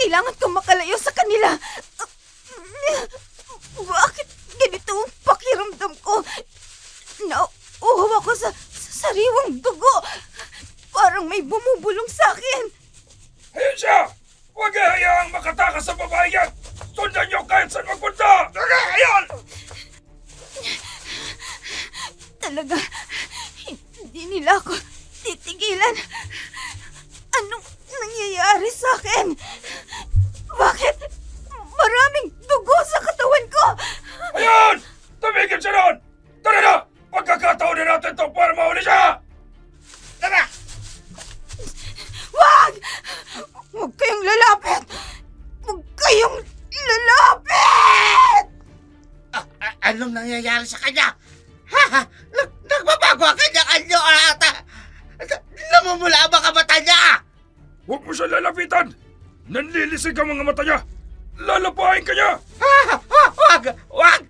Kailangan kong makalayo sa kanila. Bakit ganito ang pakiramdam ko? Nauuhaw ako sa sariwang dugo. Parang may bumubulong sa akin. Ayun siya! Huwag hayaang makatakas sa babae yan! Sundan niyo kahit saan magpunta! Tara, ayun! Talaga, hindi nila ako titigilan. Anong nangyayari sa akin? Bakit maraming dugo sa katawan ko? Ayun! Tumigil siya noon! Tara na! Pagkakataon na natin to para mahuli siya! Tara! Wag! Huwag kayong lalapit! Huwag kayong lalapit! Anong nangyayari sa kanya? Nagbabago ang kanyang anyo ata! Namumula ang mga mata niya! Huwag mo siya lalapitan! Nanlilisig ang mga mata niya! Lalapain ka niya! Wag! Wag! Wag!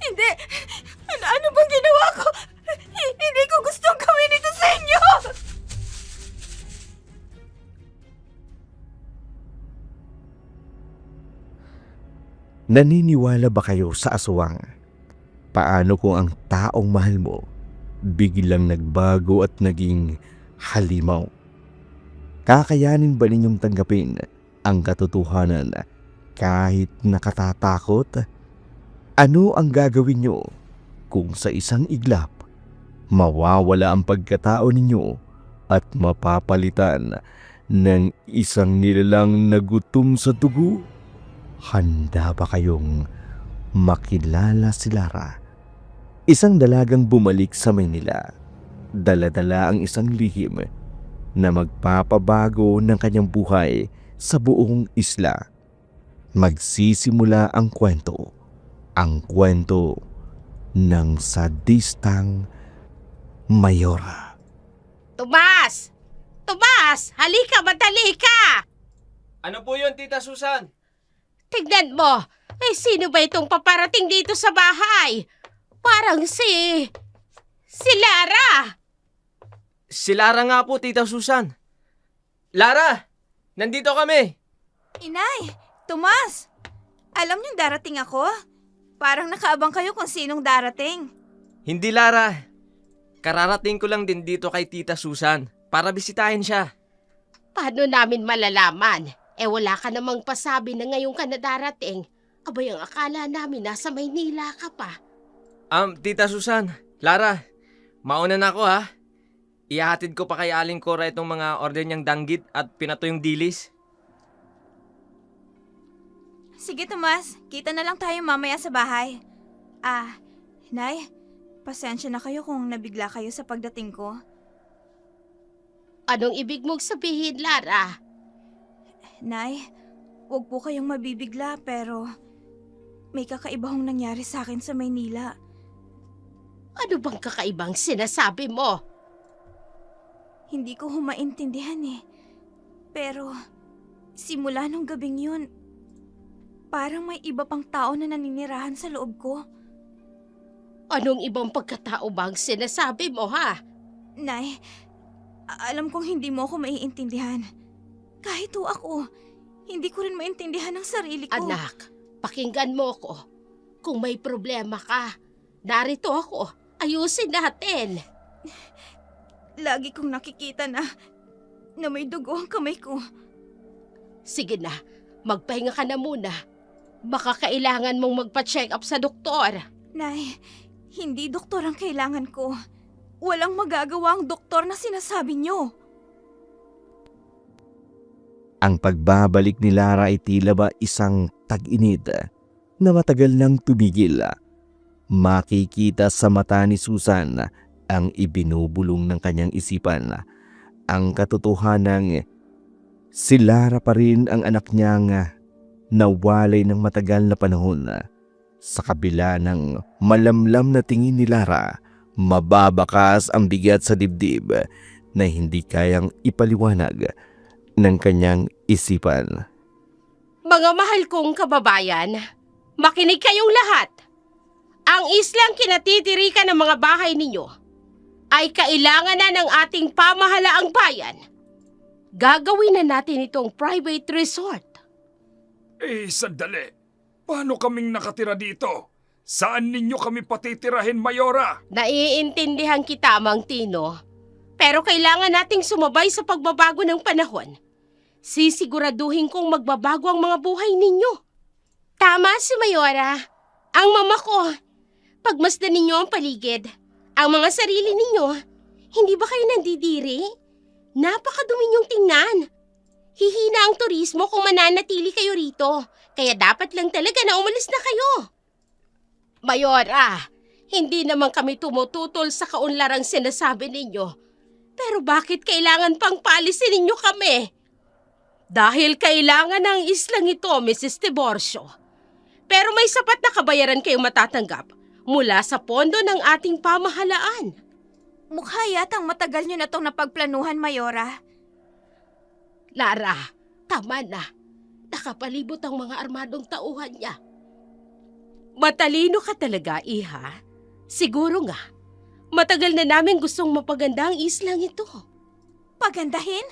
Hindi! Ano bang ginawa ko? Hindi ko gustong gawin ito sa inyo! Naniniwala ba kayo sa aswang? Paano kung ang taong mahal mo biglang nagbago at naging halimaw? Kakayanin ba ninyong tanggapin ang katotohanan kahit nakatatakot? Ano ang gagawin nyo kung sa isang iglap mawawala ang pagkatao ninyo at mapapalitan ng isang nilalang nagutom sa dugo? Handa ba kayong makilala si Lara? Isang dalagang bumalik sa Maynila. Dala-dala ang isang lihim na magpapabago ng kanyang buhay sa buong isla. Magsisimula ang kwento. Ang kwento ng sadistang Mayora. Tomas! Tomas! Halika, madali ka! Ano po yun, Tita Susan? Tignan mo! Sino ba itong paparating dito sa bahay? Parang si Lara! Si Lara nga po, Tita Susan. Lara! Nandito kami! Inay! Tomas! Alam niyong darating ako? Parang nakaabang kayo kung sinong darating. Hindi, Lara. Kararating ko lang din dito kay Tita Susan para bisitahin siya. Paano namin malalaman? Wala ka namang pasabi na ngayon ka na darating. Abay, ang akala namin nasa Maynila ka pa. Tita Susan, Lara, mauna na ako ha. Ihahatid ko pa kay Aling Cora itong mga order niyang danggit at pinatoyong dilis. Sige, Tomas. Kita na lang tayo mamaya sa bahay. Nay, pasensya na kayo kung nabigla kayo sa pagdating ko. Anong ibig mong sabihin, Lara? Nay, huwag po kayong mabibigla pero may kakaiba hong nangyari sa akin sa Maynila. Ano bang kakaibang sinasabi mo? Hindi ko humaintindihan eh. Pero simula nung gabing yun, parang may iba pang tao na naninirahan sa loob ko. Anong ibang pagkatao bang sinasabi mo, ha? Nay, alam kong hindi mo ako maiintindihan. Kahit ho ako, hindi ko rin maintindihan ang sarili ko. Anak, pakinggan mo ko. Kung may problema ka, narito ako. Ayusin natin. Lagi kong nakikita na may dugo ang kamay ko. Sige na, magpahinga ka na muna. Baka kailangan mong magpa-check up sa doktor. Nay, hindi doktor ang kailangan ko. Walang magagawa ang doktor na sinasabi niyo. Ang pagbabalik ni Lara ay tila ba isang tag-init na matagal nang tumigil. Makikita sa mata ni Susan ang ibinubulong ng kanyang isipan. Ang katotohanang si Lara pa rin ang anak niyang nawalay ng matagal na panahon. Sa kabila ng malamlam na tingin ni Lara, mababakas ang bigat sa dibdib na hindi kayang ipaliwanag ng kanyang isipan. Mga mahal kong kababayan, makinig kayong lahat. Ang islang kinatitirikan ng mga bahay ninyo ay kailangan na ng ating pamahalaang bayan. Gagawin na natin itong private resort. Sandali. Paano kaming nakatira dito? Saan ninyo kami patitirahin, Mayora? Naiintindihan kita, Mang Tino. Pero kailangan nating sumabay sa pagbabago ng panahon. Sisiguraduhin kong magbabago ang mga buhay ninyo. Tama si Mayora. Ang mama ko. Pagmasdan ninyo ang paligid. Ang mga sarili ninyo. Hindi ba kayo nandidiri? Napakadumi niyong tingnan. Hihina ang turismo kung mananatili kayo rito. Kaya dapat lang talaga na umalis na kayo. Mayora, hindi naman kami tumututol sa kaunlarang sinasabi ninyo. Pero bakit kailangan pang paalisin ninyo kami? Dahil kailangan ng islang ito, Mrs. Tiborcio. Pero may sapat na kabayaran kayong matatanggap mula sa pondo ng ating pamahalaan. Mukha yatang matagal nyo na itong napagplanuhan, Mayora. Lara, tama na. Nakapalibot ang mga armadong tauhan niya. Matalino ka talaga, Iha. Siguro nga, matagal na namin gustong mapaganda ang islang ito. Pagandahin?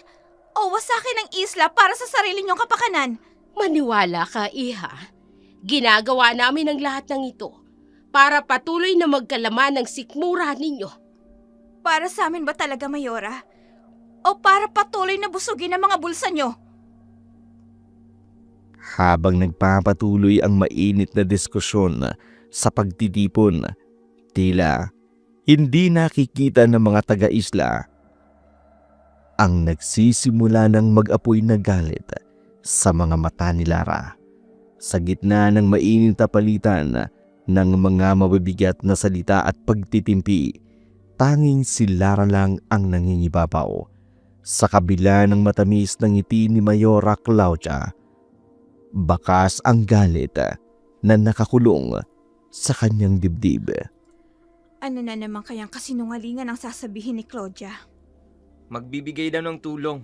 O wasakin ang isla para sa sarili nyong kapakanan? Maniwala ka, Iha. Ginagawa namin ang lahat ng ito para patuloy na magkalaman ng sikmura ninyo. Para sa amin ba talaga, Mayora? O para patuloy na busugin ang mga bulsa nyo? Habang nagpapatuloy ang mainit na diskusyon sa pagtitipon, tila hindi nakikita ng mga taga-isla ang nagsisimula ng mag-apoy na galit sa mga mata ni Lara. Sa gitna ng mainit na palitan ng mga mabibigat na salita at pagtitimpi, tanging si Lara lang ang nangingibabaw. Sa kabila ng matamis ng ngiti ni Mayora Claudia, bakas ang galit na nakakulong sa kanyang dibdib. Ano na naman kayang kasinungalingan ang sasabihin ni Claudia? Magbibigay daw ng tulong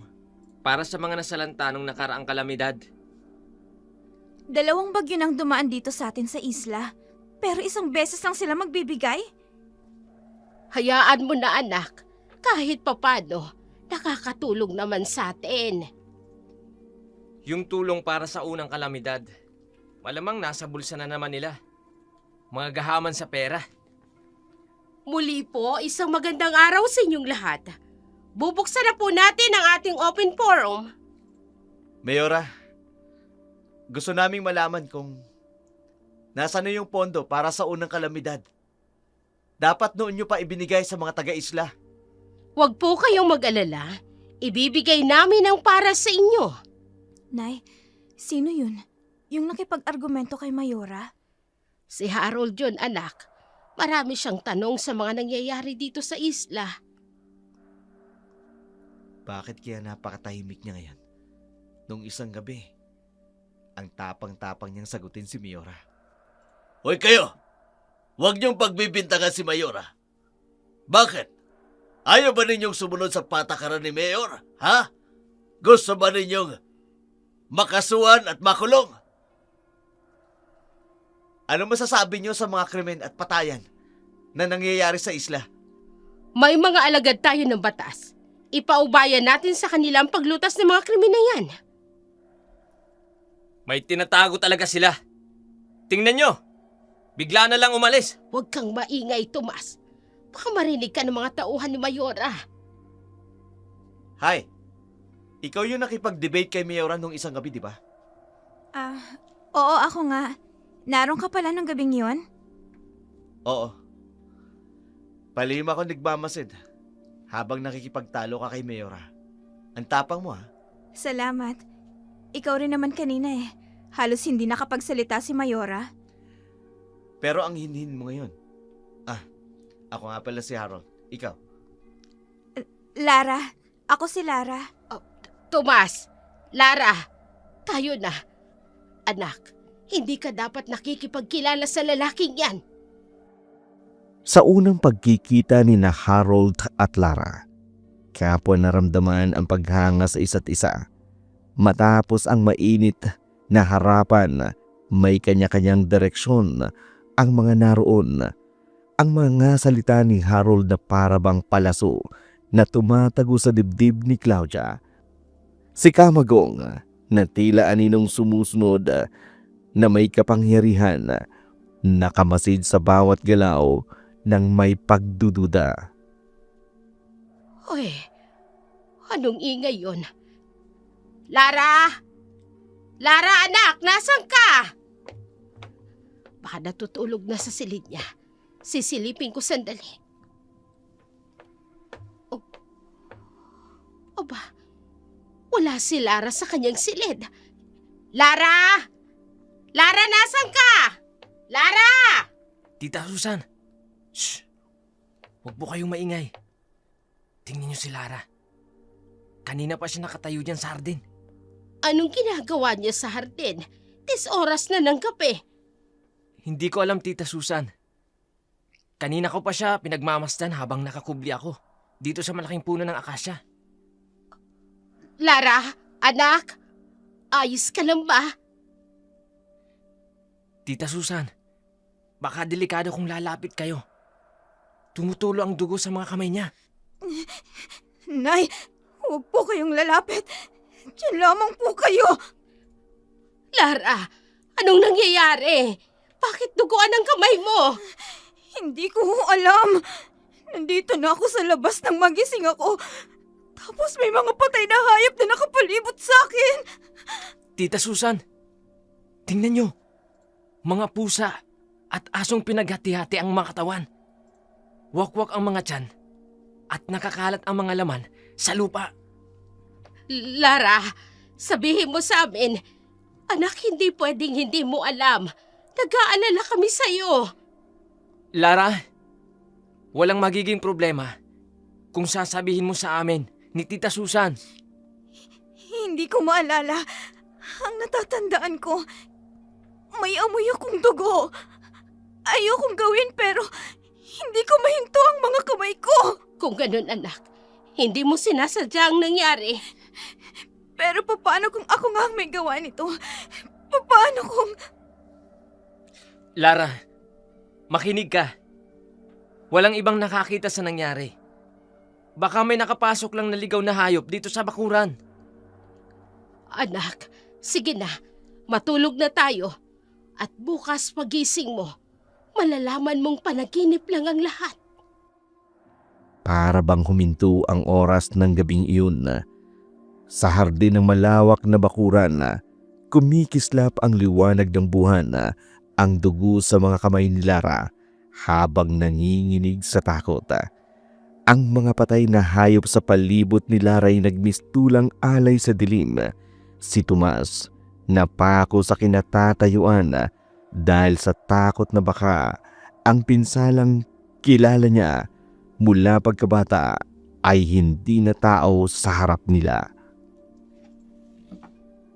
para sa mga nasalanta nung nakaraang kalamidad. 2 bagyo nang dumaan dito sa atin sa isla, pero 1 beses lang sila magbibigay? Hayaan mo na, anak. Kahit papano, nakakatulong naman sa atin. Yung tulong para sa unang kalamidad, malamang nasa bulsa na naman nila. Mga gahaman sa pera. Muli po, isang magandang araw sa inyong lahat. Bubuksan na po natin ang ating open forum. Mayora, gusto naming malaman kung nasaan na yung pondo para sa unang kalamidad. Dapat noon nyo pa ibinigay sa mga taga-isla. Huwag po kayong mag-alala. Ibibigay namin ang para sa inyo. Nay, sino yun? Yung nakipag-argumento kay Mayora? Si Harold yun, anak. Marami siyang tanong sa mga nangyayari dito sa isla. Bakit kaya napakatahimik niya ngayon? Nung isang gabi, ang tapang-tapang niyang sagutin si Mayora. Hoy kayo! Huwag niyong pagbibintangan si Mayora. Bakit? Ayaw ba ninyong sumunod sa patakaran ni Mayor? Ha? Gusto ba ninyong makasuhan at makulong? Ano masasabi niyo sa mga krimen at patayan na nangyayari sa isla? May mga alagad tayo ng batas. Ipaubayan natin sa kanila ang paglutas ng mga krimen na yan. May tinatago talaga sila. Tingnan nyo, bigla na lang umalis. Huwag kang maingay, Tomas. Baka marinig ka ng mga tauhan ni Mayora. Hi, ikaw yung nakipag-debate kay Mayora nung isang gabi, di ba? Oo, ako nga. Naroon ka pala nung gabing yun? Oo. Palihim ako nagmamasid habang nakikipagtalo ka kay Mayora. Ang tapang mo, ha? Salamat. Ikaw rin naman kanina eh. Halos hindi nakapagsalita si Mayora. Pero ang hinhin mo ngayon. Ako nga pala si Harold. Ikaw? Lara. Ako si Lara. Tomas, Lara, tayo na. Anak, hindi ka dapat nakikipagkilala sa lalaking yan. Sa unang pagkikita ni na Harold at Lara, kapwa naramdaman ang paghanga sa isa't isa. Matapos ang mainit na harapan, may kanya-kanyang direksyon ang mga naroon. ang mga salita ni Harold na parabang palaso na tumatago sa dibdib ni Claudia. Si Kamagong na tila aninong sumusunod na may kapangyarihan, nakamasid sa bawat galaw ng may pagdududa. Hoy, anong ingay yon? Lara! Lara, anak! Nasaan ka? Baka natutulog na sa silid niya. Sisilipin ko sandali. Oh. Aba, wala si Lara sa kanyang silid. Lara! Lara, nasaan ka? Lara! Tita Susan! Shh! Huwag po kayong maingay. Tingnan niyo si Lara. Kanina pa siya nakatayo dyan sa hardin. Anong ginagawa niya sa hardin? 10 oras na ng gabi. Hindi ko alam, Tita Susan. Kanina ko pa siya pinagmamasdan habang nakakubli ako dito sa malaking puno ng akasya. Lara, anak, ayos ka lang ba? Tita Susan, baka delikado kung lalapit kayo. Tumutulo ang dugo sa mga kamay niya. Nay, huwag po kayong lalapit. Diyan lamang po kayo. Lara, anong nangyayari? Bakit duguan ang kamay mo? Hindi ko alam. Nandito na ako sa labas nang magising ako. Tapos may mga patay na hayop na nakapalibot sa akin. Tita Susan, tingnan niyo. Mga pusa at asong pinaghati-hati ang mga katawan. Wakwak ang mga tiyan at nakakalat ang mga laman sa lupa. Lara, sabihin mo sa amin, anak, hindi pwedeng hindi mo alam. Nag-aalala kami sa'yo. Lara, walang magiging problema kung sasabihin mo sa amin ni Tita Susan. Hindi ko maalala. Ang natatandaan ko, may amoy akong dugo. Ayokong gawin pero hindi ko mahinto ang mga kamay ko. Kung ganun, anak, hindi mo sinasadya ang nangyari. Pero paano kung ako nga ang may gawa nito? Paano kung... Lara, makinig ka. Walang ibang nakakita sa nangyari. Baka may nakapasok lang na ligaw na hayop dito sa bakuran. Anak, sige na, matulog na tayo. At bukas pagising mo, malalaman mong panaginip lang ang lahat. Para bang huminto ang oras ng gabing iyon. Sa hardin ng malawak na bakuran, kumikislap ang liwanag ng buwan, ang dugo sa mga kamay ni Lara habang nanginginig sa takot. Ang mga patay na hayop sa palibot ni Lara ay nagmistulang alay sa dilim. Si Tomas napako sa kinatatayuan dahil sa takot na baka ang pinsalang kilala niya mula pagkabata ay hindi na tao sa harap nila.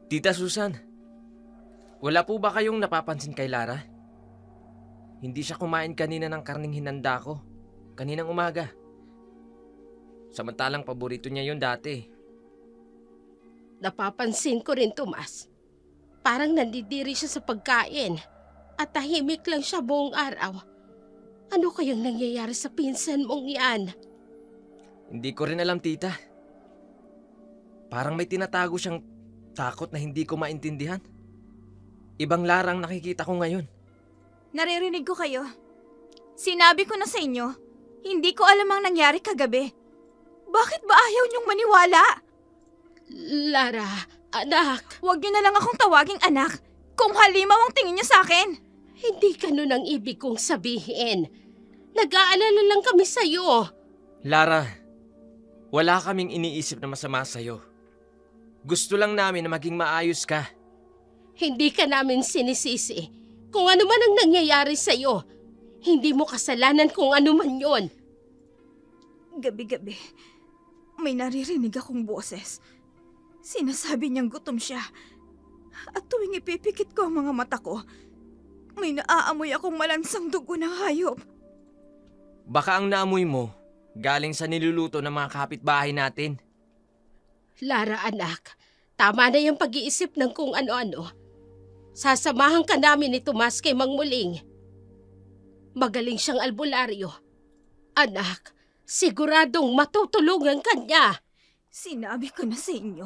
Tita Susan, wala po ba kayong napapansin kay Lara? Hindi siya kumain kanina ng karning hinanda ko, kaninang umaga. Samantalang paborito niya yun dati. Napapansin ko rin, Tomas. Parang nandidiri siya sa pagkain at tahimik lang siya buong araw. Ano kayang nangyayari sa pinsan mong yan? Hindi ko rin alam, tita. Parang may tinatago siyang takot na hindi ko maintindihan. Ibang Larang nakikita ko ngayon. Naririnig ko kayo. Sinabi ko na sa inyo, hindi ko alam ang nangyari kagabi. Bakit ba ayaw niyong maniwala? Lara, anak, Huwag niyo na lang akong tawaging anak kung halimaw ang tingin niyo sa akin. hindi ganun ang ibig kong sabihin. Nag-aalala lang kami sa'yo. Lara, wala kaming iniisip na masama sa'yo. Gusto lang namin na maging maayos ka. Hindi ka namin sinisisi. Kung ano man ang nangyayari sa'yo, hindi mo kasalanan kung ano man yon. Gabi-gabi, may naririnig akong boses. Sinasabi niyang gutom siya. At tuwing ipipikit ko ang mga mata ko, may naaamoy akong malansang dugo ng hayop. Baka ang naamoy mo galing sa niluluto ng mga kapitbahay natin. Lara, anak, tama na yung pag-iisip ng kung ano-ano. Sasamahan ka namin ni Tomas kay Mang Muling. Magaling siyang albularyo. Anak, siguradong matutulungan ka niya. Sinabi ko na sa inyo,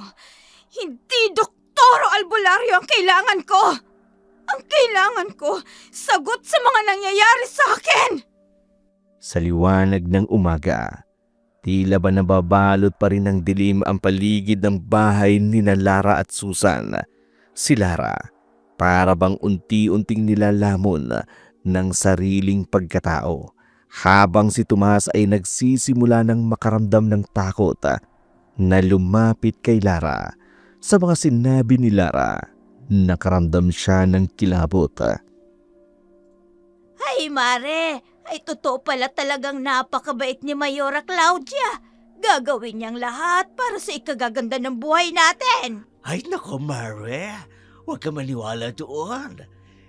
hindi Doktoro Albularyo ang kailangan ko! Ang kailangan ko, sagot sa mga nangyayari sa akin! Sa liwanag ng umaga, tila ba nababalot pa rin ng dilim ang paligid ng bahay ni Lara at Susan. Si Lara, para bang unti-unting nilalamon ng sariling pagkatao, habang si Tomas ay nagsisimula ng makaramdam ng takot na lumapit kay Lara. Sa mga sinabi ni Lara, nakaramdam siya ng kilabot. Ay, Mare! Ay, totoo pala talagang napakabait ni Mayora Claudia. Gagawin niyang lahat para sa ikagaganda ng buhay natin. Ay nako, Mare. Huwag ka maniwala doon.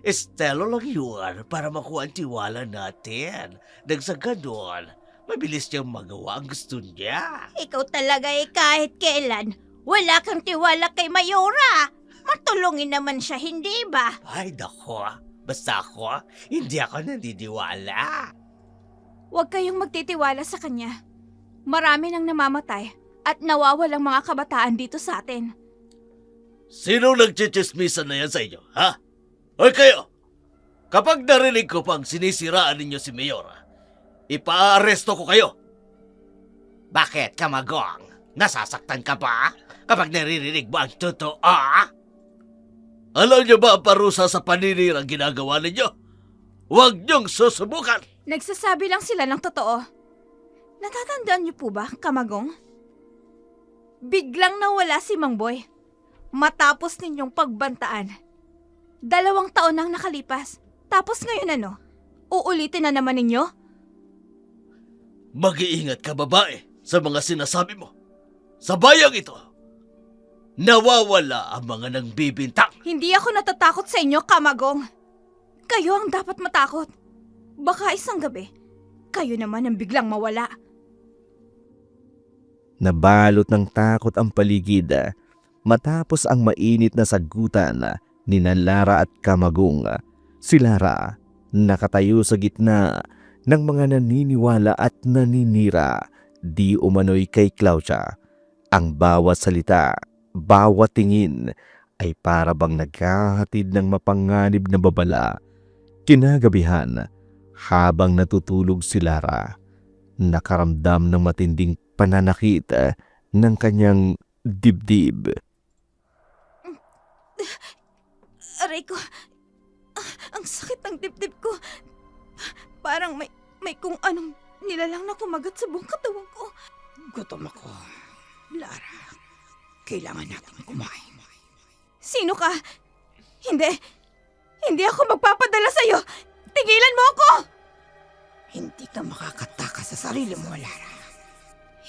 Estelo lang yun para makuha ang tiwala natin. Nang sa ganon, mabilis niyang magawa ang gusto niya. Ikaw talaga kahit kailan, wala kang tiwala kay Mayora. Matulungin naman siya, hindi ba? Ay nako, basta ako, hindi ako naniniwala. Huwag kayong magtitiwala sa kanya. Marami nang namamatay at nawawalang mga kabataan dito sa atin. Sino nagchichismisan na yan sa inyo, ha? Hoy kayo! Kapag narinig ko pang sinisiraan ninyo si Mayora, ipaaresto ko kayo. Bakit, Kamagong? Nasasaktan ka ba kapag naririnig mo ang totoo? Alam niyo ba ang parusa sa paninirang ginagawa ninyo? Huwag niyong susubukan! Nagsasabi lang sila ng totoo. Natatandaan niyo po ba, Kamagong? Biglang nawala si Mang Boy matapos ninyong pagbantaan. 2 taon nang nakalipas. Tapos ngayon ano? Uulitin na naman ninyo? Mag-iingat ka, babae, sa mga sinasabi mo. Sa bayang ito, nawawala ang mga nangbibintang. Hindi ako natatakot sa inyo, Kamagong. Kayo ang dapat matakot. Baka isang gabi, kayo naman ang biglang mawala. Nabalot ng takot ang paligid matapos ang mainit na sagutan ni Lara at Kamagong. Si Lara nakatayo sa gitna ng mga naniniwala at naninira di umano'y kay Claudia. Ang bawat salita, bawat tingin ay para bang naghahatid ng mapanganib na babala. Kinagabihan, habang natutulog si Lara, nakaramdam ng matinding pananakit ng kanyang dibdib. Aray ko, ang sakit ng dibdib ko. Parang may kung anong nilalang na kumagat sa buong katawan ko. Gutom ako. Lara, kailangan natin kumain. Sino ka? Hindi ako magpapadala sa'yo. Tigilan mo ako! Hindi ka makakatakas sa sarili mo, Lara.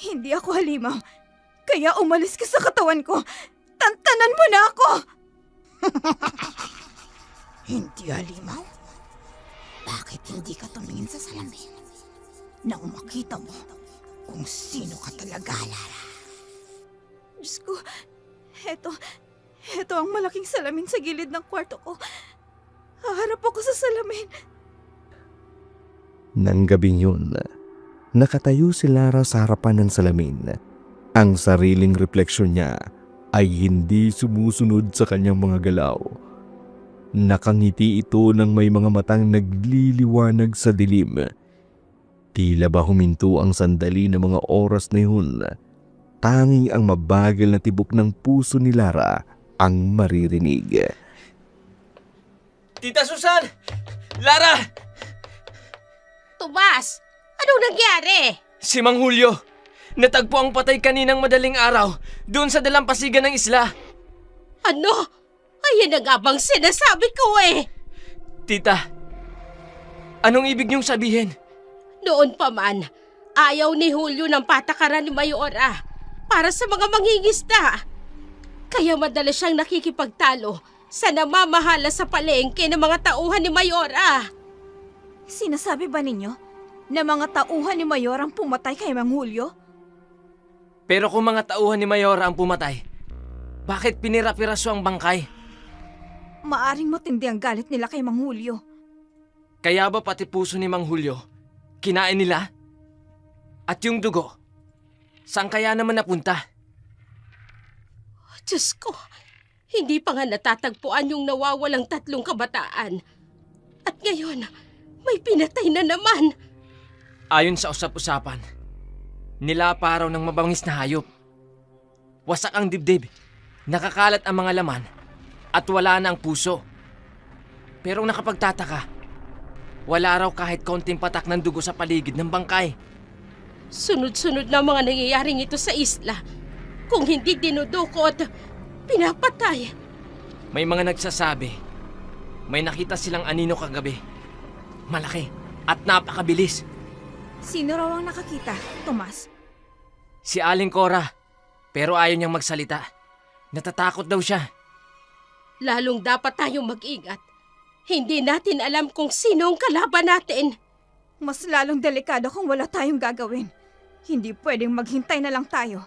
Hindi ako halimaw. Kaya umalis ka sa katawan ko. Tantanan mo na ako! Hindi halimaw? Bakit hindi ka tumingin sa salamin nang makita mo kung sino ka talaga, Lara? Diyos ko, heto ang malaking salamin sa gilid ng kwarto ko. Haharap ako sa salamin. Nang gabing yun, nakatayo si Lara sa harapan ng salamin. Ang sariling refleksyon niya ay hindi sumusunod sa kanyang mga galaw. Nakangiti ito ng may mga matang nagliliwanag sa dilim. Tila ba huminto ang sandali ng mga oras na yun. Tanging ang mabagal na tibok ng puso ni Lara ang maririnig. Tita Susan! Lara! Tomas, anong nangyari? Si Mang Julio! Natagpo ang patay kaninang madaling araw doon sa dalampasigan ng isla. Ano? Ayan na nga bang sinasabi ko eh. Tita, anong ibig niyong sabihin? Noon pa man, ayaw ni Julio ng patakaran ni Mayora para sa mga mangingisda. Kaya madalas siyang nakikipagtalo sa namamahala sa palengke ng mga tauhan ni Mayora. Sinasabi ba ninyo na mga tauhan ni Mayor ang pumatay kay Mang Julio? Pero kung mga tauhan ni Mayora ang pumatay, bakit pinira-piraso ang bangkay? Maaring matindi ang galit nila kay Mang Julio. Kaya ba pati puso ni Mang Julio, kinain nila? At yung dugo, saan kaya naman napunta? Diyos ko, hindi pa nga natatagpuan yung nawawalang 3 kabataan. At ngayon, may pinatay na naman. Ayon sa usap-usapan, nilapa raw ng mabangis na hayop. Wasak ang dibdib, nakakalat ang mga laman, at wala na ang puso. Pero ang nakapagtataka, wala raw kahit konting patak ng dugo sa paligid ng bangkay. Sunod-sunod na mga nangyayaring ito sa isla. Kung hindi dinudukot, pinapatay. May mga nagsasabi, may nakita silang anino kagabi. Malaki at napakabilis. Sino raw ang nakakita, Tomas? Si Aling Cora, pero ayaw niyang magsalita. Natatakot daw siya. Lalong dapat tayong mag-ingat. Hindi natin alam kung sino ang kalaban natin. Mas lalong delikado kung wala tayong gagawin. Hindi pwedeng maghintay na lang tayo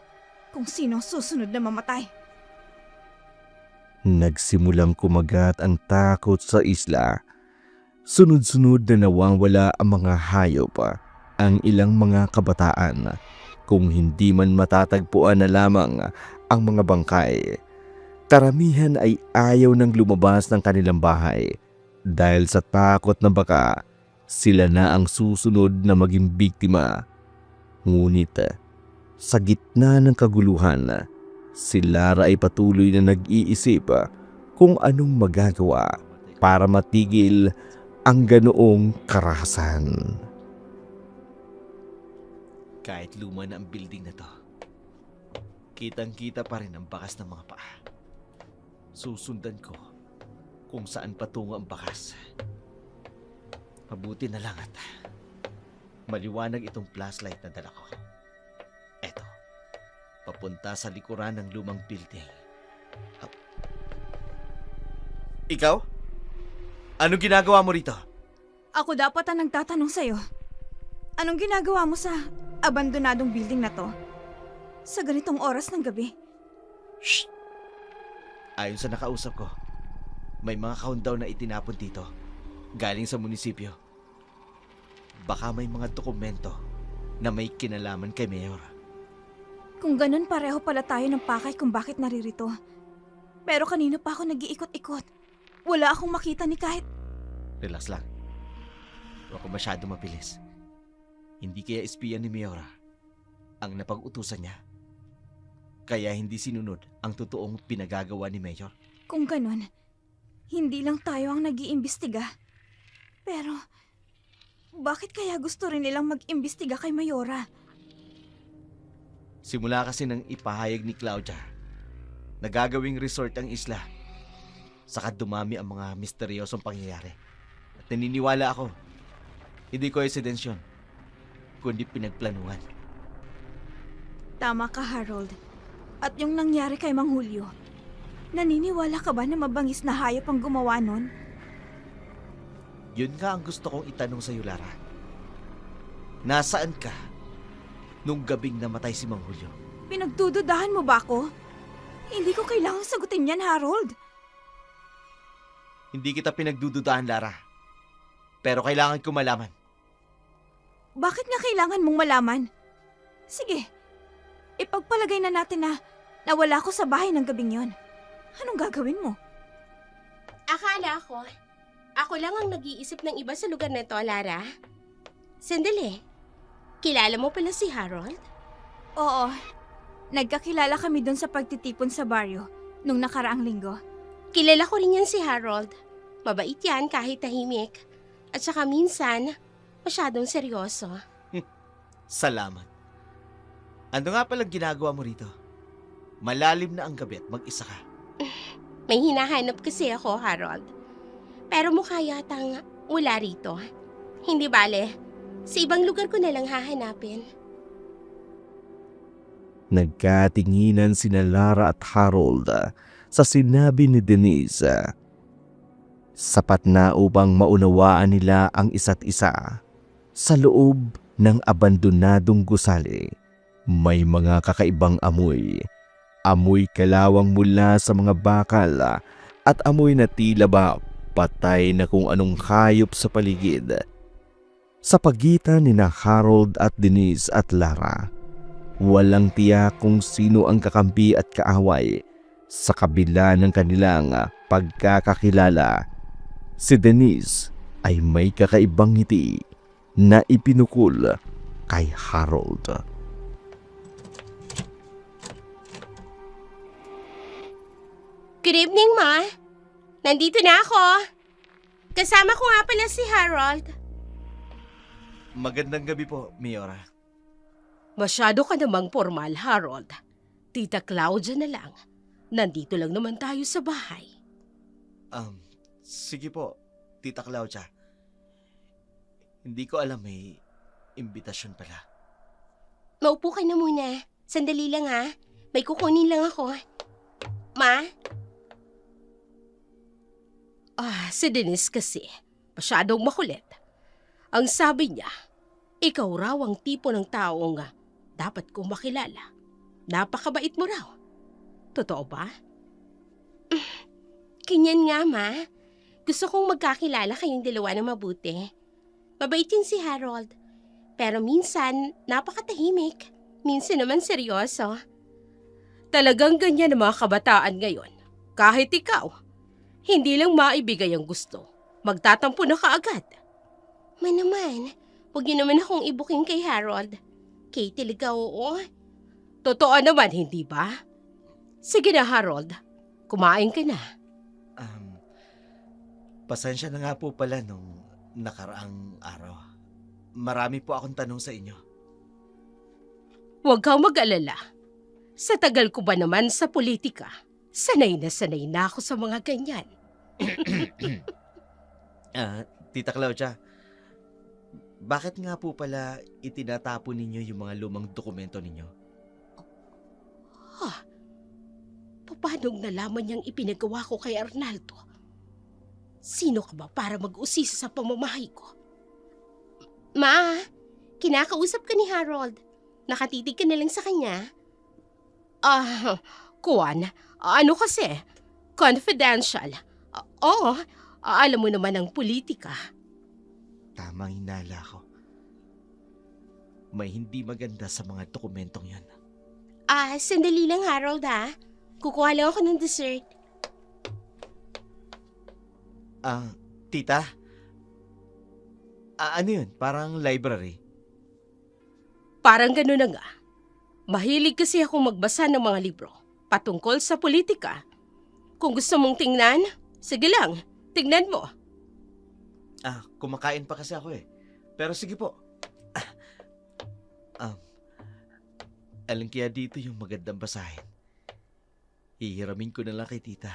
kung sino ang susunod na mamatay. Nagsimulang kumagat ang takot sa isla. Sunod-sunod na nawawala ang mga hayop, ang ilang mga kabataan. Kung hindi man matatagpuan na lamang ang mga bangkay, karamihan ay ayaw nang lumabas ng kanilang bahay dahil sa takot na baka sila na ang susunod na maging biktima. Ngunit sa gitna ng kaguluhan, si Lara ay patuloy na nag-iisip kung anong magagawa para matigil ang ganoong karahasan. Kahit luma na ang building na to, kitang-kita pa rin ang bakas ng mga paa. Susundan ko kung saan patungo ang bakas. Mabuti na lang at maliwanag itong flashlight na dala ko. Eto, papunta sa likuran ng lumang building. Ikaw? Anong ginagawa mo rito? Ako dapat ang nagtatanong sa'yo. Anong ginagawa mo sa abandonadong building na to? Sa ganitong oras ng gabi? Shh! Ayon sa nakausap ko, may mga countdown na itinapon dito, galing sa munisipyo. Baka may mga dokumento na may kinalaman kay Mayor. Kung ganun, pareho pala tayo ng pakay kung bakit naririto. Pero kanina pa ako nag-iikot-ikot. Wala akong makita ni kahit... Relax lang. Huwag ko masyado mabilis. Hindi kaya espiya ni Miora ang napag-utusan niya. Kaya hindi sinunod ang totoong pinagagawa ni Mayor. Kung ganun, hindi lang tayo ang nag-iimbestiga. Pero, bakit kaya gusto rin nilang mag-imbestiga kay Mayora? Simula kasi nang ipahayag ni Claudia na gagawing resort ang isla, saka dumami ang mga misteryosong pangyayari. At naniniwala ako, hindi coincidence yun, kundi pinagplanuhan. Tama ka, Harold. At yung nangyari kay Mang Julio, naniniwala ka ba na mabangis na hayop ang gumawa nun? Yun nga ang gusto kong itanong sa'yo, Lara. Nasaan ka nung gabing namatay si Mang Julio? Pinagdududahan mo ba ako? Hindi ko kailangang sagutin yan, Harold. Hindi kita pinagdududahan, Lara. Pero kailangan ko malaman. Bakit nga kailangan mong malaman? Sige, ipagpalagay na natin na nawala ko sa bahay ng gabing yon. Anong gagawin mo? Akala ko, ako lang ang nag-iisip ng iba sa lugar na to, Lara. Sandali, kilala mo pala si Harold? Oo, nagkakilala kami doon sa pagtitipon sa baryo nung nakaraang linggo. Kilala ko rin yan si Harold. Mabait yan kahit tahimik. At saka minsan, masyadong seryoso. Salamat. Ano nga palang ginagawa mo rito? Malalim na ang gabi at mag-isa ka. May hinahanap kasi ako, Harold. Pero mukha yatang wala rito. Hindi bale, sa ibang lugar ko na lang hahanapin. Nagkatinginan sina Lara at Harold sa sinabi ni Denise. Sapat na upang maunawaan nila ang isa't isa. Sa loob ng abandonadong gusali, may mga kakaibang amoy. Amoy kalawang mula sa mga bakal at amoy na tila ba patay na kung anong hayop sa paligid. Sa pagitan ni na Harold at Denise at Lara, walang tiyak kung sino ang kakampi at kaaway sa kabila ng kanilang pagkakakilala. Si Denise ay may kakaibang ngiti na ipinukol kay Harold. Good evening, Ma. Nandito na ako. Kasama ko nga pala si Harold. Magandang gabi po, Miora. Masyado ka namang formal, Harold. Tita Claudia na lang. Nandito lang naman tayo sa bahay. Sige po, Tita Claudia. Hindi ko alam may imbitasyon pala. Maupo ka na muna. Sandali lang ha. May kukunin lang ako. Ma? Si Denise kasi, masyadong makulit. Ang sabi niya, ikaw raw ang tipo ng taong dapat kong makilala. Napakabait mo raw. Totoo ba? Ganyan nga, Ma. Gusto kong magkakilala kayong dalawa na mabuti. Mabait yun si Harold. Pero minsan, napakatahimik. Minsan naman seryoso. Talagang ganyan ang mga kabataan ngayon. Kahit ikaw, hindi lang maibigay ang gusto. Magtatampo na kaagad. Naman, huwag niyo naman akong ibuking kay Harold. Kay talaga oo. Totoo naman, hindi ba? Sige na, Harold. Kumain ka na. Pasensya na nga po pala nung nakaraang araw. Marami po akong tanong sa inyo. Huwag kang mag-alala. Sa tagal ko ba naman sa politika, sanay na ako sa mga ganyan. Tita Claudia, bakit nga po pala itinatapon ninyo yung mga lumang dokumento ninyo? Paano nalaman niyang ipinagawa ko kay Arnaldo? Sino ka ba para mag-usisa sa pamamahay ko? Ma, kinakausap ka ni Harold. Nakatitig ka na lang sa kanya. Kuwan, ano kasi? Confidential. Oo, alam mo naman ang politika. Tamang hinala ko. May hindi maganda sa mga dokumentong yan. Sandali lang, Harold, ha? Kukuha lang ako ng dessert. Tita? Ano yun? Parang library? Parang gano'n na nga. Mahilig kasi ako magbasa ng mga libro patungkol sa politika. Kung gusto mong tingnan, sige lang, tingnan mo. Kumakain pa kasi ako eh. Pero sige po. Alin kaya dito yung magandang basahin? Hihiramin ko na lang kay tita.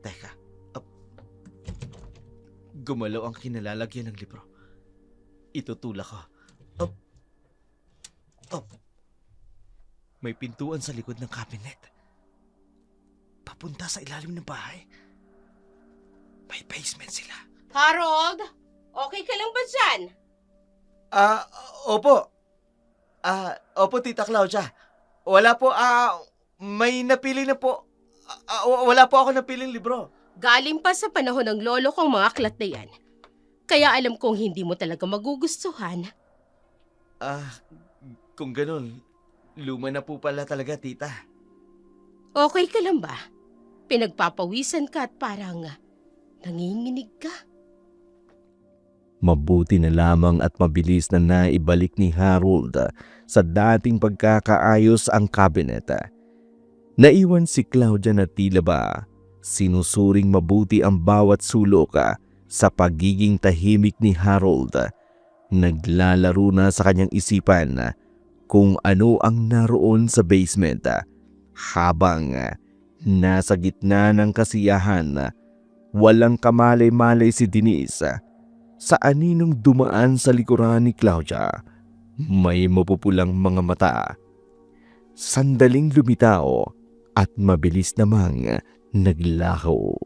Teka. Gumalaw ang kinalalagyan ng libro. Itutulak ko. May pintuan sa likod ng cabinet. Papunta sa ilalim ng bahay. May basement sila. Harold, okay ka lang ba dyan? Opo. Opo, Tita Claudia. Wala po, may napili na po. Wala po ako napiling libro. Galing pa sa panahon ng lolo kong mga aklat na yan. Kaya alam kong hindi mo talaga magugustuhan. Kung ganun, luma na po pala talaga, tita. Okay ka lang ba? Pinagpapawisan ka at parang nanginginig ka. Mabuti na lamang at mabilis na naibalik ni Harold sa dating pagkakaayos ang cabinet. Naiwan si Claudia na tila ba sinusuring mabuti ang bawat sulok sa pagiging tahimik ni Harold. Naglalaro na sa kanyang isipan kung ano ang naroon sa basement habang nasa gitna ng kasiyahan. Walang kamalay-malay si Denise sa aninong dumaan sa likuran ni Claudia. May mapupulang mga mata. Sandaling lumitaw at mabilis namang naglaho.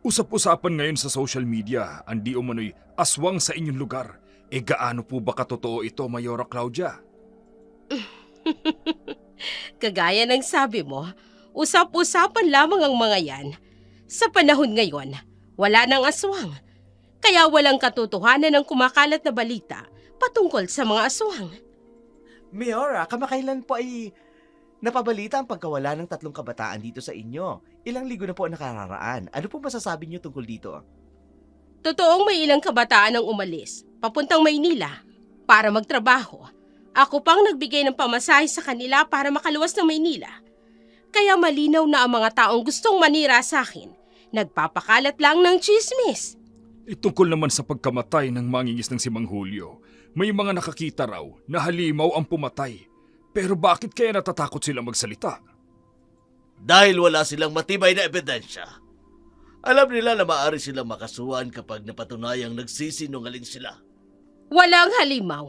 Usap-usapan ngayon sa social media ang di umano'y aswang sa inyong lugar. Gaano po ba katotoo ito, Mayora Claudia? Kagaya ng sabi mo, usap-usapan lamang ang mga yan. Sa panahon ngayon, wala nang aswang. Kaya walang katotohanan ng kumakalat na balita patungkol sa mga aswang. Mayora, kamakailan po ay napabalita ang pagkawala ng 3 kabataan dito sa inyo. Ilang linggo na po ang nakararaan. Ano po masasabi niyo tungkol dito? Totoong may ilang kabataan ang umalis, papuntang Maynila, para magtrabaho. Ako pang nagbigay ng pamasahe sa kanila para makaluwas ng Maynila. Kaya malinaw na ang mga taong gustong manira sa akin, nagpapakalat lang ng chismis. Tungkol naman sa pagkamatay ng mangingis ng si Mang Julio, may mga nakakita raw na halimaw ang pumatay. Pero bakit kaya natatakot sila magsalita? Dahil wala silang matibay na ebidensya. Alam nila na maaari silang makasuhan kapag napatunayang nagsisinungaling sila. Walang halimaw.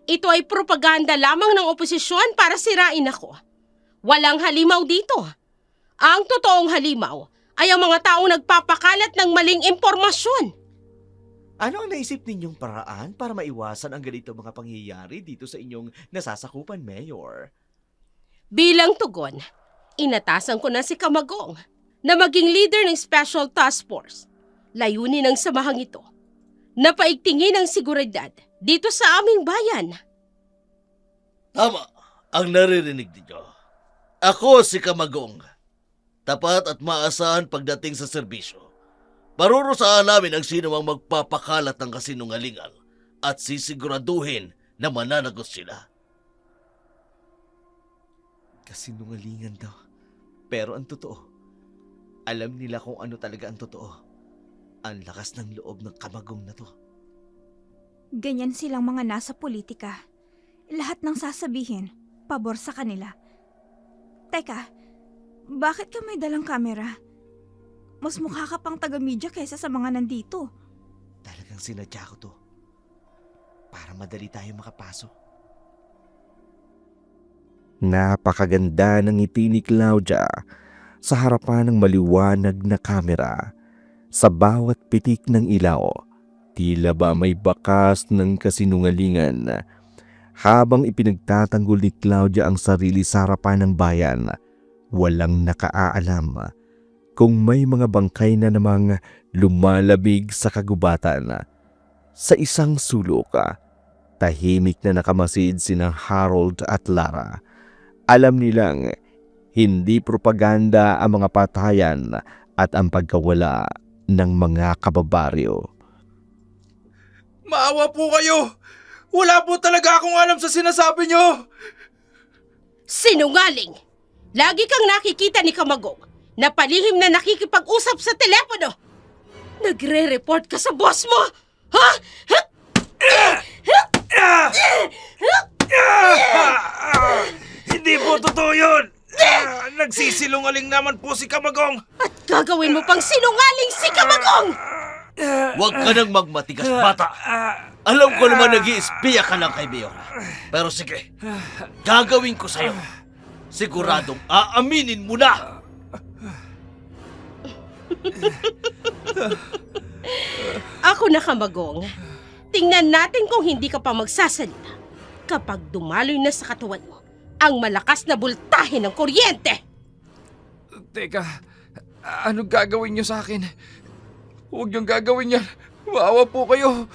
Ito ay propaganda lamang ng oposisyon para sirain ako. Walang halimaw dito. Ang totoong halimaw ay ang mga taong nagpapakalat ng maling impormasyon. Ano ang naisip ninyong paraan para maiwasan ang ganito mga pangyayari dito sa inyong nasasakupan, Mayor? Bilang tugon, inatasan ko na si Camagong na maging leader ng Special Task Force. Layunin ng samahang ito na paigtingin ang seguridad dito sa aming bayan. Tama ang naririnig ninyo. Ako si Camagong. Tapat at maasahan pagdating sa serbisyo. Parurusahan namin ang sino mang magpapakalat ng kasinungalingan at sisiguraduhin na mananagot sila. Kasinungalingan daw. Pero ang totoo, alam nila kung ano talaga ang totoo. Ang lakas ng loob ng Camagong na to. Ganyan silang mga nasa politika. Lahat ng sasabihin, pabor sa kanila. Teka, bakit ka may dalang kamera? Mas mukha ka pang taga-media kaysa sa mga nandito. Talagang sinadya ko to. Para madali tayo makapasok. Napakaganda ng ngiti ni Claudia sa harapan ng maliwanag na kamera. Sa bawat pitik ng ilaw, tila ba may bakas ng kasinungalingan. Habang ipinagtatanggol ni Claudia ang sarili sa harapan ng bayan, walang nakaalam kung may mga bangkay na namang lumalabig sa kagubatan. Sa isang sulok, tahimik na nakamasid sina Harold at Lara. Alam nilang hindi propaganda ang mga patayan at ang pagkawala ng mga kababaryo. Maawa po kayo! Wala po talaga akong alam sa sinasabi nyo! Sinungaling! Lagi kang nakikita ni Camagong na palihim na nakikipag-usap sa telepono. Nagre-report ka sa boss mo! Ha? Hindi po totoo yun! Nagsisilungaling naman po si Camagong! At gagawin mo pang sinungaling si Camagong! Huwag ka nang magmatigas, bata. Alam ko naman nag-iispiya ka lang kay Mayora. Pero sige, gagawin ko sa'yo. Siguradong aaminin mo na. Ako na, Camagong. Tingnan natin kung hindi ka pa magsasalita kapag dumaloy na sa katawan mo ang malakas na bultahe ng kuryente. Teka, ano gagawin nyo sa akin? Huwag niyong gagawin yan. Maawa po kayo.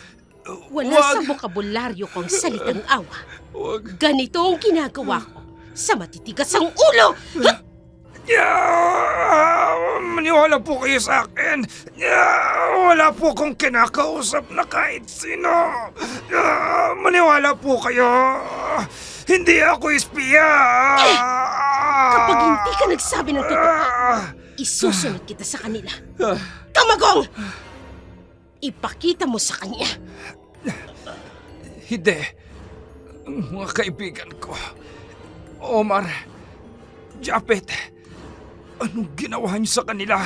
Wala sa bokabularyo kong salitang awa. Huwag. Ganito ang ginagawa ko sa matitigas ang ulo. Maniwala po kayo sa akin. Wala po akong kinakausap na kahit sino. Maniwala po kayo. Hindi ako espiya. Kapag hindi ka nagsabi ng totoo, isusunod kita sa kanila. Camagong! Ipakita mo sa kanya. Hindi. Mga kaibigan ko. Omar, Japet, anong ginawa niyo sa kanila?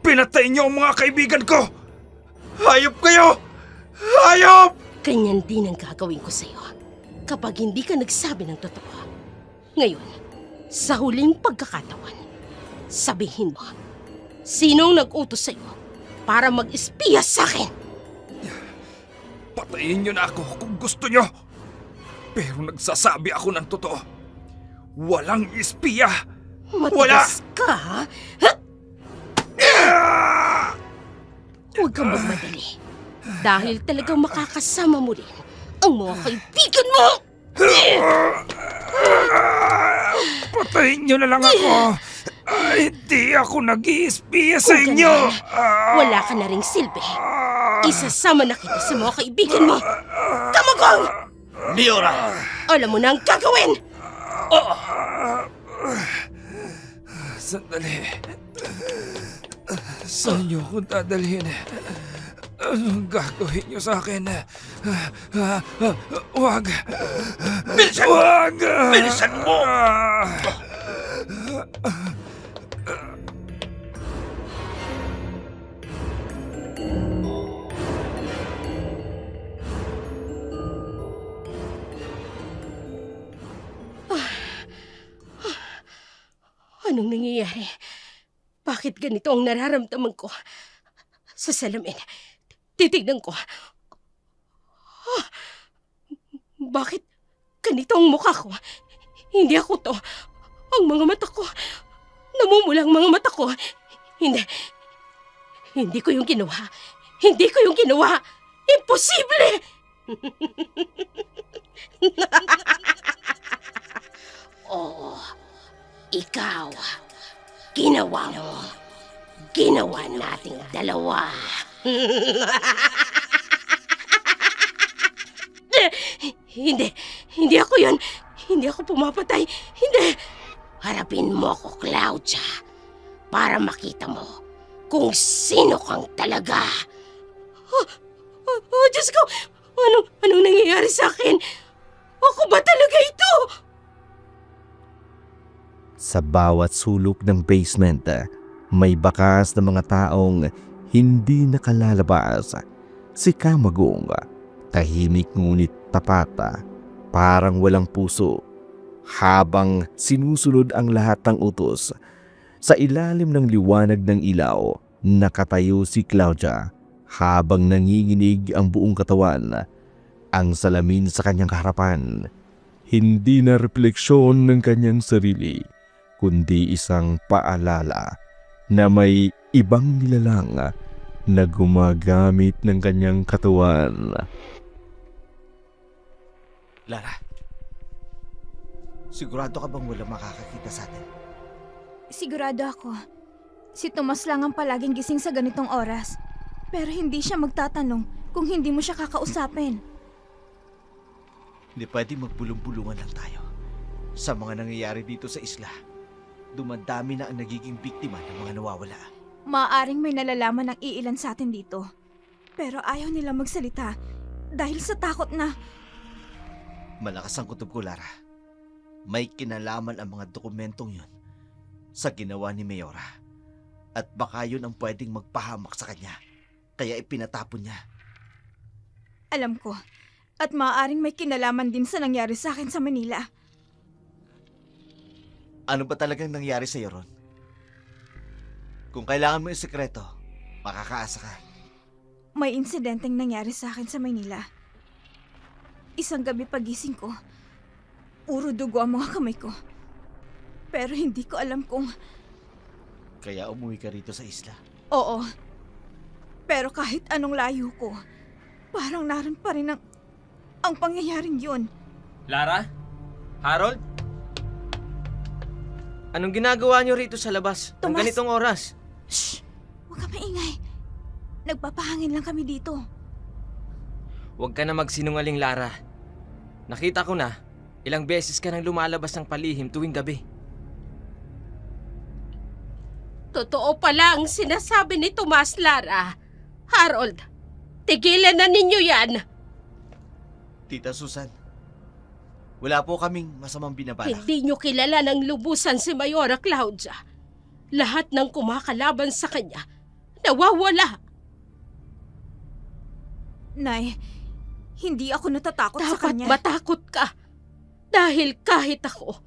Pinatay niyo ang mga kaibigan ko! Hayop kayo! Hayop! Ganyan din ang gagawin ko sa'yo kapag hindi ka nagsabi ng totoo. Ngayon, sa huling pagkakataon, sabihin mo, sinong nag-utos sa'yo para mag-espiya sa akin? Patayin niyo na ako kung gusto niyo. Pero nagsasabi ako ng totoo. Walang espiya! Matigas ka, ha? Huwag kang magmadali. Dahil talagang makakasama mo rin ang mga kaibigan mo! Patayin niyo na lang ako. Hindi ako nag-iispiya sa Kung inyo. ganyan, wala ka na ring silbi. Isasama na kita sa mga kaibigan mo. Kamagong! Miora! Alam mo na ang gagawin! Sandali. Saan niyo ako dadalhin? Anong gagawin niyo sa akin? Wag! Bilisan mo! Wag! Bilisan mo! Anong nangyayari? Bakit ganito ang nararamdaman ko? Sa salamin, titignan ko. Bakit ganito ang mukha ko? Hindi ako to. Ang mga mata ko. Namumula ang mga mata ko. Hindi. Hindi ko yung ginawa. Hindi ko yung ginawa. Imposible! Oo. Ikaw. Ginawa mo. Ginawa nating dalawa. Hindi. Hindi ako yun. Hindi ako pumapatay. Hindi. Harapin mo ako, Claudia. Para makita mo kung sino kang talaga. Diyos ko! Anong nangyayari sa akin? Ako ba talaga ito? Sa bawat sulok ng basement, may bakas na mga taong hindi nakalalabas. Si Kamagong, tahimik ngunit tapat, parang walang puso. Habang sinusunod ang lahat ng utos, sa ilalim ng liwanag ng ilaw, nakatayo si Claudia habang nanginginig ang buong katawan. Ang salamin sa kanyang harapan, hindi na refleksyon ng kanyang sarili, kundi isang paalala na may ibang nilalang na gumagamit ng kanyang katawan. Lara, sigurado ka bang wala makakakita sa atin? Sigurado ako. Si Tomas lang ang palaging gising sa ganitong oras. Pero hindi siya magtatanong kung hindi mo siya kakausapin. Hindi pwede magbulong-bulungan lang tayo. Sa mga nangyayari dito sa isla, dumadami na ang nagiging biktima ng mga nawawala. Maaaring may nalalaman ng iilan sa atin dito. Pero ayaw nila magsalita dahil sa takot na... Malakas ang kutob ko, Lara. May kinalaman ang mga dokumentong yun sa ginawa ni Mayora. At baka yun ang pwedeng magpahamak sa kanya. Kaya ipinatapon niya. Alam ko. At maaaring may kinalaman din sa nangyari sa akin sa Manila. Ano ba talagang nangyari sa'yo, Ron? Kung kailangan mo yung sekreto, makakaasa ka. May insidenteng nangyari sa akin sa Manila. Isang gabi pagising ko, puro dugo ang mga kamay ko. Pero hindi ko alam kung... Kaya umuwi ka rito sa isla. Oo. Pero kahit anong layo ko, parang naroon pa rin ang pangyayaring yun. Lara? Harold? Anong ginagawa niyo rito sa labas ng Tomas! ganitong oras? Shh! Huwag ka maingay. Nagpapahangin lang kami dito. Huwag ka na magsinungaling, Lara. Nakita ko na, ilang beses ka nang lumalabas ng palihim tuwing gabi. Totoo pala ang sinasabi ni Tomas, Lara. Harold, tigilan na ninyo yan. Tita Susan, wala po kaming masamang binabalak. Hindi nyo kilala ng lubusan si Mayora Claudia. Lahat ng kumakalaban sa kanya, nawawala. Nay, hindi ako natatakot sa Dapat kanya. matakot ka. Dahil kahit ako,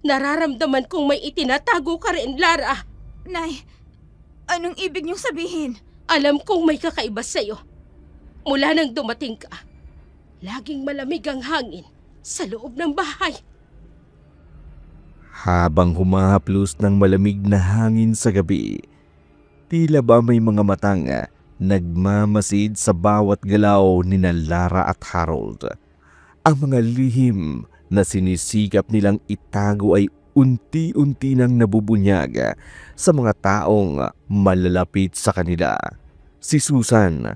nararamdaman kong may itinatago ka rin, Lara. Nay, anong ibig niyong sabihin? Alam kong may kakaiba sa'yo. Mula nang dumating ka, laging malamig ang hangin sa loob ng bahay. Habang humahaplos ng malamig na hangin sa gabi, tila ba may mga matang nagmamasid sa bawat galaw ni Lara at Harold. Ang mga lihim na sinisikap nilang itago ay unti-unti nang nabubunyag sa mga taong malalapit sa kanila. Si Susan,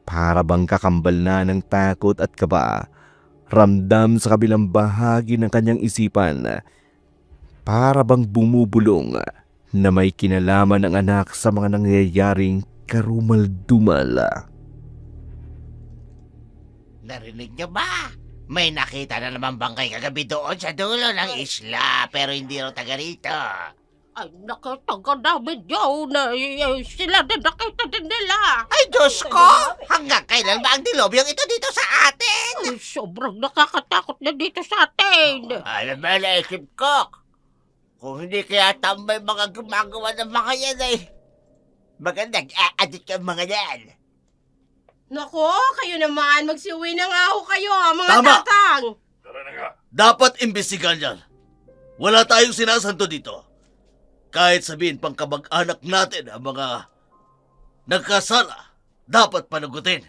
para bang kakambal na ng takot at kaba, ramdam sa kabilang bahagi ng kanyang isipan, para bang bumubulong na may kinalaman ng anak sa mga nangyayaring karumal-dumal. Narinig niyo ba? May nakita na naman bangkay kagabi doon sa dulo ng isla, pero hindi raw taga rito. Ay, nakita ka namin yun. Sila na nakita din nila. Ay, Diyos ko! Hanggang kailan ba ang dilobyong ito dito sa atin? Ay, sobrang nakakatakot na dito sa atin. Alam mo, naisip ko, kung hindi kaya tambay mga gumagawa ng mga yan ay magandang aadit ang mga yan. Nako, kayo naman. Magsiuwi na nga ho kayo, mga Tama! tatang. Dapat imbestigahan yan. Wala tayong sinasanto dito. Kahit sabihin pang kamag-anak natin ang mga nagkasala, dapat panagutin.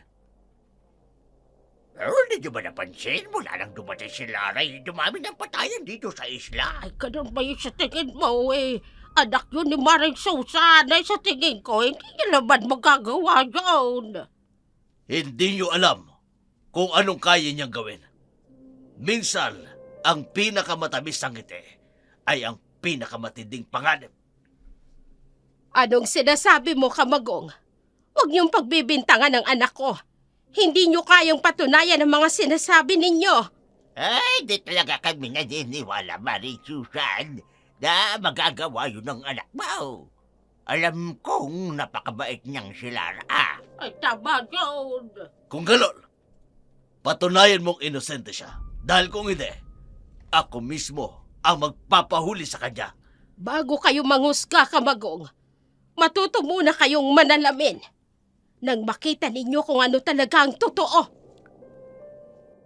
Pero hindi nyo ba napansin? Mula nang dumating si Lara, dumami ng patayan dito sa isla. Ay, ganun ba yung sa tingin mo eh? Anak yun ni Maring Susan. Ay, sa tingin ko, hindi niya naman magagawa yun. Hindi nyo alam kung anong kaya niyang gawin. Minsan, ang pinakamatamis ng ngiti ay ang pinakamatinding panganib. Anong sinasabi mo, Kamagong? Huwag niyong pagbibintangan ng anak ko. Hindi niyo kayang patunayan ang mga sinasabi ninyo. Ay, di talaga kami naniniwala, Marie Susan, na magagawa yun ng anak mo. Alam kong napakabait niyang si Lara. Ay, tama yun. Kung ganon, patunayan mong inosente siya. Dahil kung hindi, ako mismo ang magpapahuli sa kanya. Bago kayo mangusga, Kamagong, matuto muna kayong manalamin nang makita ninyo kung ano talaga ang totoo.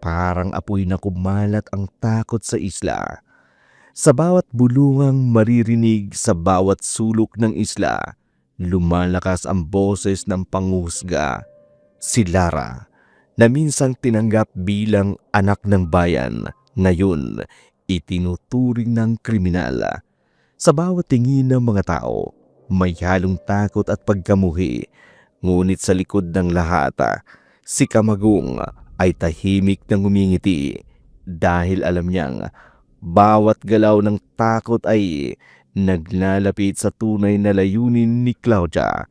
Parang apoy na kumalat ang takot sa isla. Sa bawat bulungang maririnig sa bawat sulok ng isla, lumalakas ang boses ng panghusga. Si Lara, na minsang tinanggap bilang anak ng bayan, ngayon itinuturing ng kriminal. Sa bawat tingin ng mga tao, may halong takot at pagkamuhi. Ngunit sa likod ng lahat, si Kamagong ay tahimik na ngumingiti dahil alam niyang bawat galaw ng takot ay naglalapit sa tunay na layunin ni Claudia,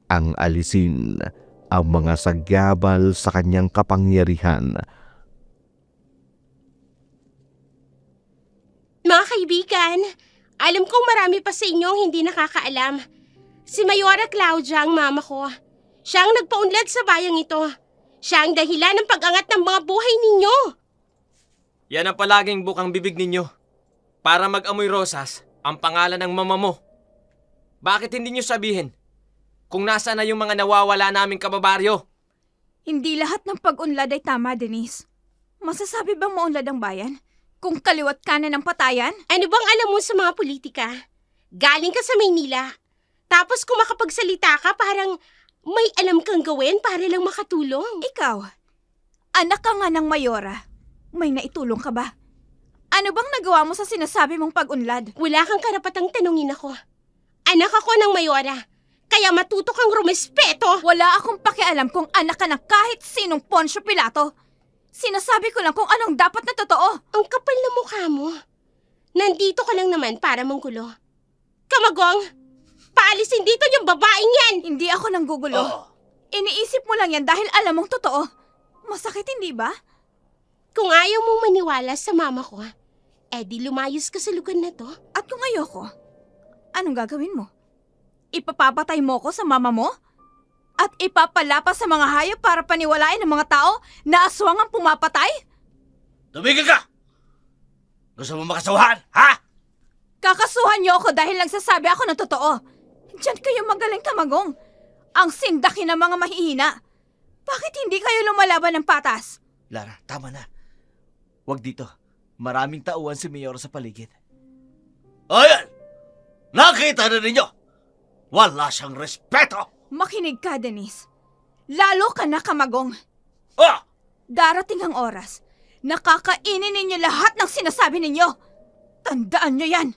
ang alisin ang mga sagabal sa kanyang kapangyarihan. Mga kaibigan, alam kong marami pa sa inyong hindi nakakaalam. Si Mayora Claudia ang mama ko. Siya ang nagpaunlad sa bayang ito. Siya ang dahilan ng pag-angat ng mga buhay ninyo. Yan ang palaging bukang bibig ninyo. Para mag-amoy rosas ang pangalan ng mama mo. Bakit hindi nyo sabihin kung nasaan na yung mga nawawala naming kababaryo? Hindi lahat ng pag-unlad ay tama, Denise. Masasabi bang maunlad ang bayan? Kung kaliwat kanan ng patayan? Ano bang alam mo sa mga politika? Galing ka sa Maynila. Tapos kung makapagsalita ka, parang may alam kang gawin para lang makatulong. Ikaw, anak ka nga ng Mayora. May naitulong ka ba? Ano bang nagawa mo sa sinasabi mong pag-unlad? Wala kang karapatang tanungin ako. Anak ako ng Mayora. Kaya matuto kang rumespeto. Wala akong pakialam kung anak ka ng kahit sinong Poncio Pilato. Sinasabi ko lang kung anong dapat na totoo. Ang kapal na mukha mo. Nandito ka lang naman para manggulo. Kamagong, paalisin dito yung babaeng yan! Hindi ako nanggugulo. Oo. Iniisip mo lang yan dahil alam mong totoo. Masakit, hindi ba? Kung ayaw mong maniwala sa mama ko, di lumayos ka sa lugar na to. At kung ayoko, anong gagawin mo? Ipapapatay mo ko sa mama mo? At ipapalapas sa mga hayop para paniwalain ng mga tao na aswang ang pumapatay? Tumigil ka! Gusto mo makasuhan, ha? Kakasuhan niyo ako dahil nagsasabi ako ng totoo. Diyan kayo magaling, Kamagong. Ang sindakin ng mga mahihina. Bakit hindi kayo lumalaban ng patas? Lara, tama na. Huwag dito. Maraming tauhan si Mayor sa paligid. Ayan! Nakita na ninyo! Wala siyang respeto! Makinig ka, Denise. Lalo ka na, Kamagong. Ah! Darating ang oras. Nakakainin ninyo lahat ng sinasabi ninyo. Tandaan nyo yan.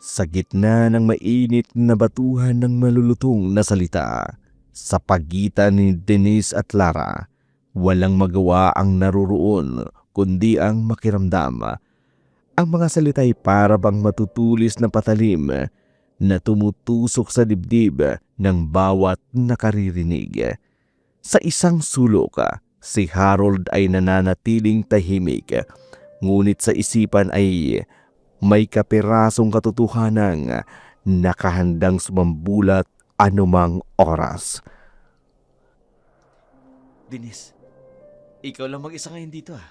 Sa gitna ng mainit na batuhan ng malulutong na salita, sa pagitan ni Denise at Lara, walang magawa ang naruroon kundi ang makiramdam. Ang mga salita'y para bang matutulis na patalim na tumutusok sa dibdib ng bawat nakaririnig. Sa isang sulok, si Harold ay nananatiling tahimik, ngunit sa isipan ay may kapirasong katotohanang nakahandang sumambulat anumang oras. Denise, ikaw lang mag-isa ngayon dito ah.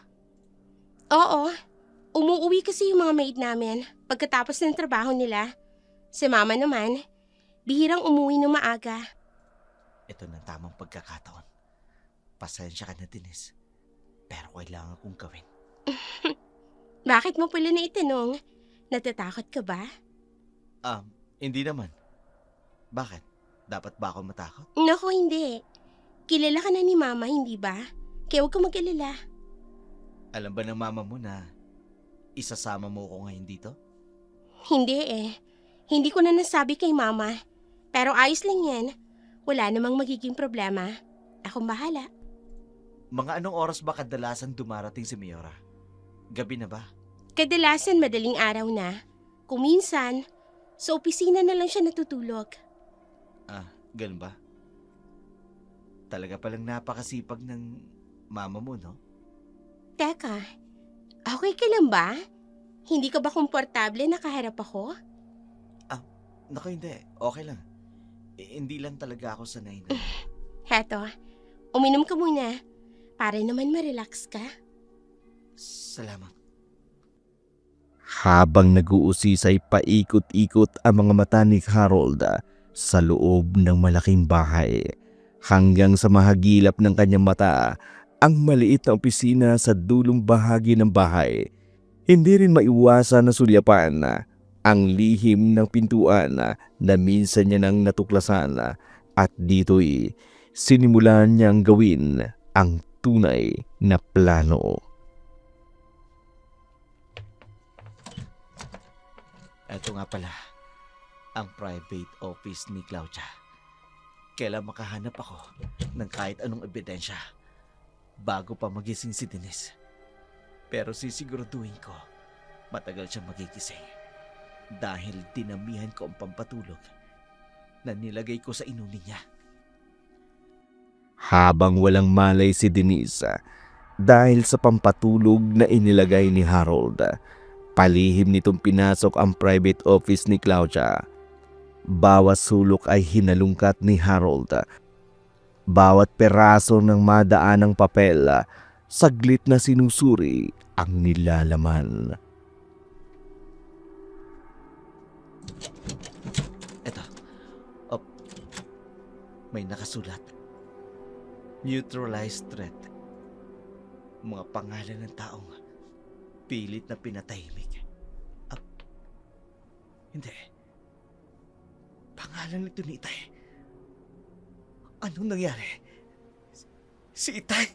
Oo, umuwi kasi yung mga maid namin pagkatapos ng trabaho nila. Si Mama naman, bihirang umuwi ng maaga. Ito na tamang pagkakataon. Pasensya ka na, Denise. Pero kailangan kong gawin. Bakit mo pala na itanong? Natatakot ka ba? Hindi naman. Bakit? Dapat ba ako matakot? Naku, hindi. Kilala ka na ni Mama, hindi ba? Kaya huwag ka mag-alala. Alam ba ng mama mo na isasama mo ko ngayon dito? Hindi eh. Hindi ko na nasabi kay Mama. Pero ayos lang yan. Wala namang magiging problema. Akong bahala. Mga anong oras ba kadalasan dumarating si Miora? Gabi na ba? Kadalasan madaling araw na. Kuminsan, sa opisina na lang siya natutulog. Ganun ba? Talaga palang napakasipag ng mama mo, no? Teka, okay ka lang ba? Hindi ka ba komportable nakaharap ako? Naku, hindi. Okay lang. Hindi lang talaga ako sanay na. Heto, uminom ka muna. Para naman ma-relax ka. Salamat. Habang nag-uusisay paikot-ikot ang mga mata ni Harold sa loob ng malaking bahay, hanggang sa mahagilap ng kanyang mata ang maliit na opisina sa dulong bahagi ng bahay. Hindi rin maiwasan na sulyapan ang lihim ng pintuan na minsan niya nang natuklasan at dito'y sinimulan niyang gawin ang tunay na plano. Ito nga pala, ang private office ni Claudia. Kailan makahanap ako ng kahit anong ebidensya bago pa magising si Denise. Pero sisiguraduhin ko, matagal siya magigising. Dahil dinamihan ko ang pampatulog na nilagay ko sa inumin niya. Habang walang malay si Denise dahil sa pampatulog na inilagay ni Harold, palihim nitong pinasok ang private office ni Claudia. Bawat sulok ay hinalungkat ni Harold. Bawat peraso ng madaanang papel, saglit na sinusuri ang nilalaman. Eto. May nakasulat. Neutralized threat. Mga pangalan ng taong pilit na pinatahimik. Hindi. Pangalan nito ni Itay. Anong nangyari? Si Itay?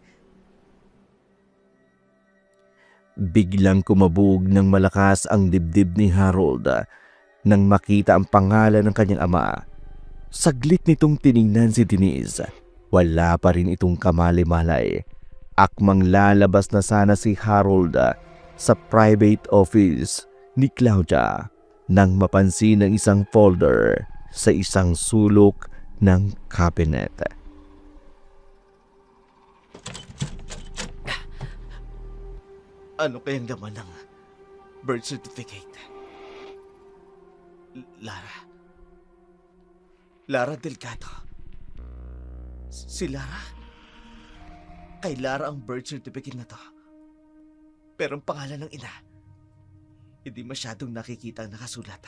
Biglang kumabog ng malakas ang dibdib ni Harold nang makita ang pangalan ng kanyang ama. Saglit nitong tiningnan si Denise. Wala pa rin itong kamali-malay. Akmang lalabas na sana si Harold sa private office ni Claudia nang mapansin ang isang folder sa isang sulok ng cabinet. Ano kayang laman ng birth certificate? Lara Delgado. Si Lara? Kay Lara ang birth certificate na to. Pero ang pangalan ng ina, hindi masyadong nakikita ang nakasulat.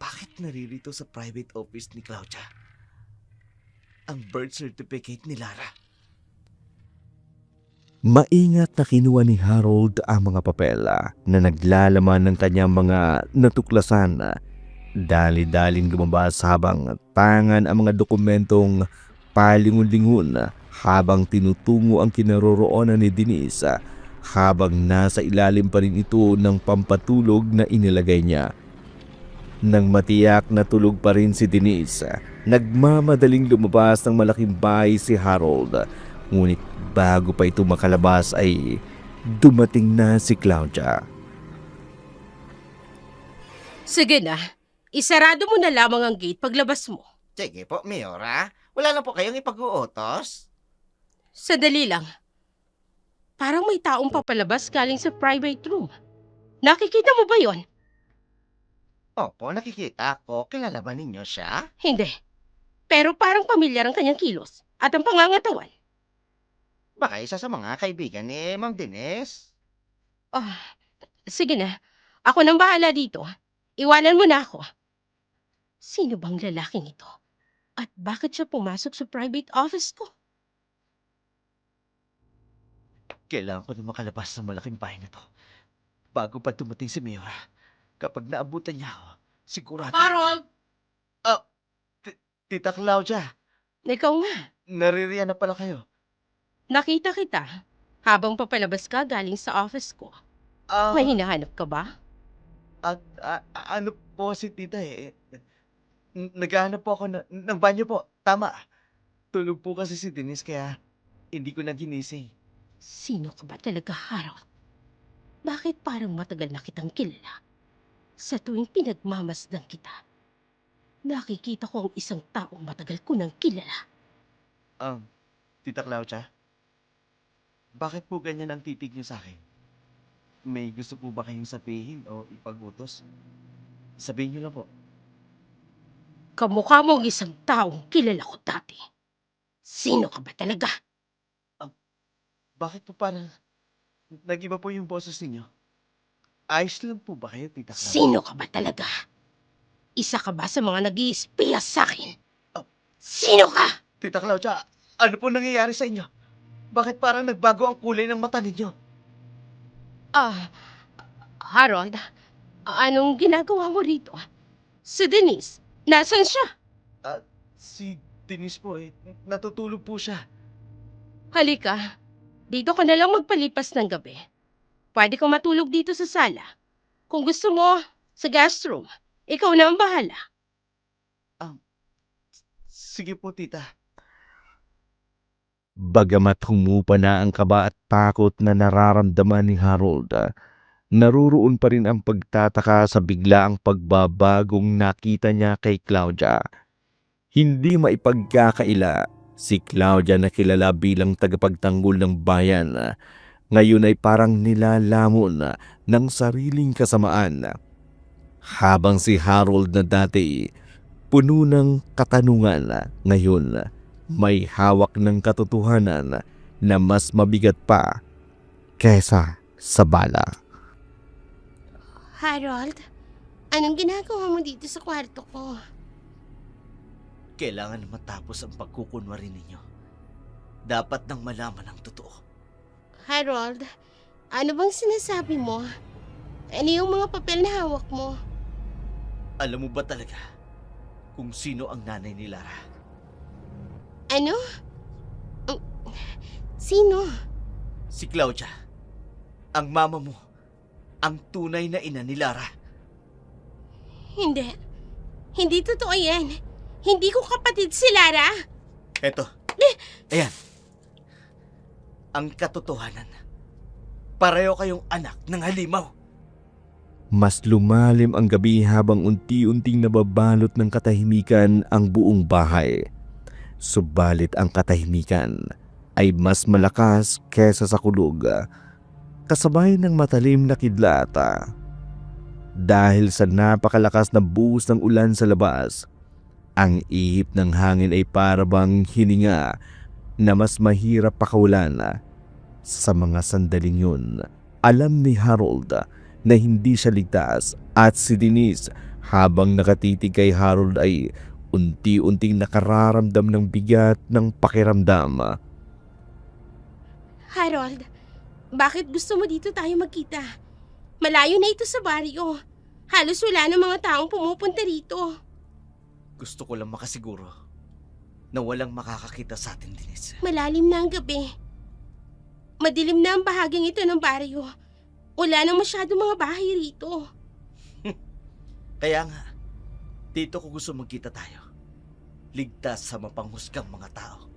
Bakit naririto sa private office ni Claudia ang birth certificate ni Lara? Maingat na kinuha ni Harold ang mga papel na naglalaman ng kanyang mga natuklasan Dali-daling lumabas habang tangan ang mga dokumentong palingon-lingon habang tinutungo ang kinaroroonan ni Denise habang nasa ilalim pa rin ito ng pampatulog na inilagay niya. Nang matiyak na tulog pa rin si Denise, nagmamadaling lumabas ng malaking bahay si Harold. Ngunit bago pa ito makalabas ay dumating na si Claudia. Sige na, isarado mo na lamang ang gate paglabas mo. Sige po, Mayora. Wala na po kayong ipag-uutos? Sadali lang. Parang may taong papalabas galing sa private room. Nakikita mo ba yon? Opo, nakikita ko. Kilala ba ninyo siya? Hindi. Pero parang pamilyar ang kanyang kilos at ang pangangatawan. Baka isa sa mga kaibigan ni Ma'am Denise. Sige na, ako nang bahala dito. Iwanan mo na ako. Sino bang lalaking ito? At bakit siya pumasok sa private office ko? Kailangan ko na makalabas sa malaking bahay na to. Bago pa dumating si Mayora. Kapag naabutan niya ako, sigurado... Harold! Tita Claudia, Ikaw nga. naririyan na pala kayo. Nakita kita habang papalabas ka galing sa office ko. May hinahanap ka ba? Ano po si tita eh? Naghahanap po ako ng banyo po. Tama. Tulog po kasi si Denise kaya hindi ko na ginising. Sino ka ba talaga, Harold? Bakit parang matagal na kitang kilala? Sa tuwing pinagmamasdan kita, nakikita ko ang isang taong matagal ko nang kilala. Tita Claudia, bakit po ganyan ang titig niyo sa akin? May gusto po ba kayong sabihin o ipag-utos? Sabihin niyo lang po. Kamukha mo ang isang taong kilala ko dati. Sino ka ba talaga? Bakit po parang nag-iba po yung boses ninyo? Ayos lang po ba kayo, Tita Claudia? Sino ka ba talaga? Isa ka ba sa mga nag-iispiya sa akin? Sino ka? Tita Claudia, ano po nangyayari sa inyo? Bakit parang nagbago ang kulay ng mata ninyo? Harold, anong ginagawa mo rito? Si Denise, nasan siya? Si Denise po eh, natutulog po siya. Halika, dito ka na lang magpalipas ng gabi. Pwede kang matulog dito sa sala. Kung gusto mo, sa guest room, ikaw na ang bahala. Sige po, tita. Bagamat humupa na ang kaba at takot na nararamdaman ni Harold, naruroon pa rin ang pagtataka sa biglaang pagbabagong nakita niya kay Claudia. Hindi maipagkakaila, si Claudia na kilala bilang tagapagtanggol ng bayan, ngayon ay parang nilalamon ng sariling kasamaan. Habang si Harold na dati puno ng katanungan, ngayon may hawak ng katotohanan na mas mabigat pa kesa sa bala. Harold, anong ginagawa mo dito sa kwarto ko? Kailangan matapos ang pagkukunwari ninyo. Dapat nang malaman ang totoo. Harold, ano bang sinasabi mo? Ano yung mga papel na hawak mo? Alam mo ba talaga kung sino ang nanay ni Lara? Ano? Sino? Si Claudia. Ang mama mo. Ang tunay na ina ni Lara. Hindi. Hindi totoo yan. Hindi ko kapatid si Lara. Eto. Ayan. Ang katotohanan. Pareho kayong anak ng halimaw. Mas lumalim ang gabi habang unti-unting nababalot ng katahimikan ang buong bahay. Subalit ang katahimikan ay mas malakas kesa sa kulog, kasabay ng matalim na kidlat. Dahil sa napakalakas na buhos ng ulan sa labas, ang ihip ng hangin ay parabang hininga na mas mahirap pakawalan. Sa mga sandaling yun, alam ni Harold na hindi siya ligtas at si Denise habang nakatitig kay Harold ay unti-unting nakararamdam ng bigat ng pakiramdam. Harold, bakit gusto mo dito tayo magkita? Malayo na ito sa baryo. Halos wala na mga taong pumupunta rito. Gusto ko lang makasiguro na walang makakakita sa atin, Denise. Malalim na ang gabi. Madilim na ang bahaging ito ng baryo. Wala nang masyadong mga bahay rito. Kaya nga, dito ko gusto magkita tayo. Ligtas sa mapanghusgang mga tao.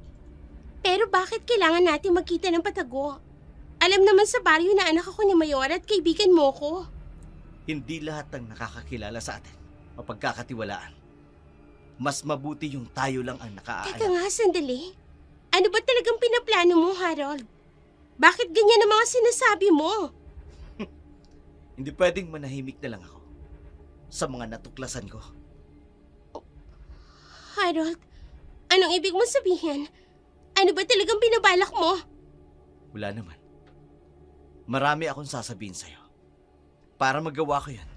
Pero bakit kailangan natin magkita ng patago? Alam naman sa baryo na anak ako ni Mayor at kaibigan mo ko. Hindi lahat ng nakakakilala sa atin mapagkakatiwalaan. Mas mabuti yung tayo lang ang Teka nakaalam. nga, sandali. Ano ba talagang pinaplano mo, Harold? Bakit ganyan ang mga sinasabi mo? Hindi pwedeng manahimik na lang ako sa mga natuklasan ko. Harold, anong ibig mong sabihin? Ano ba talagang binabalak mo? Wala naman. Marami akong sasabihin sa'yo. Para magawa ko yan,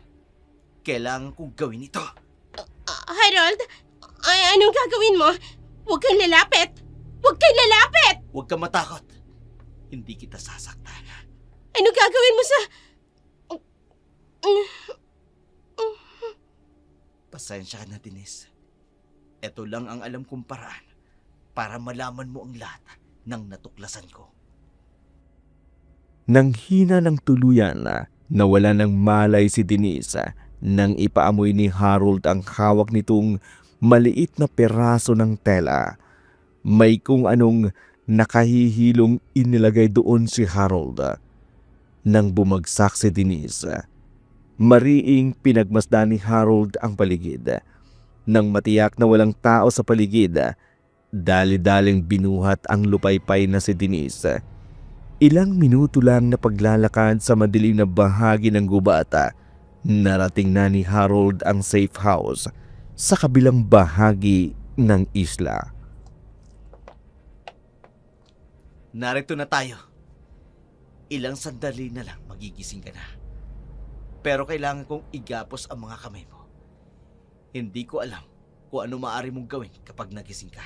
kailangan kong gawin ito. Harold, anong gagawin mo? Huwag kang lalapit! Huwag kang lalapit! Huwag kang matakot. Hindi kita sasaktan. Ano gagawin mo sa... Pasensya ka na, Denise. Ito lang ang alam kong paraan para malaman mo ang lahat ng natuklasan ko. Nang hina ng tuluyan, nawala ng malay si Denise nang ipaamoy ni Harold ang hawak nitong maliit na peraso ng tela. May kung anong nakahihilong inilagay doon si Harold. Nang bumagsak si Denise, mariing pinagmasdan ni Harold ang paligid. Nang matiyak na walang tao sa paligid, dali-daling binuhat ang lupaypay na si Denise. Ilang minuto lang na paglalakad sa madilim na bahagi ng gubata, narating na ni Harold ang safe house sa kabilang bahagi ng isla. Narito na tayo. Ilang sandali na lang magigising ka na. Pero kailangan kong igapos ang mga kamay mo. Hindi ko alam kung ano maaari mong gawin kapag nagising ka.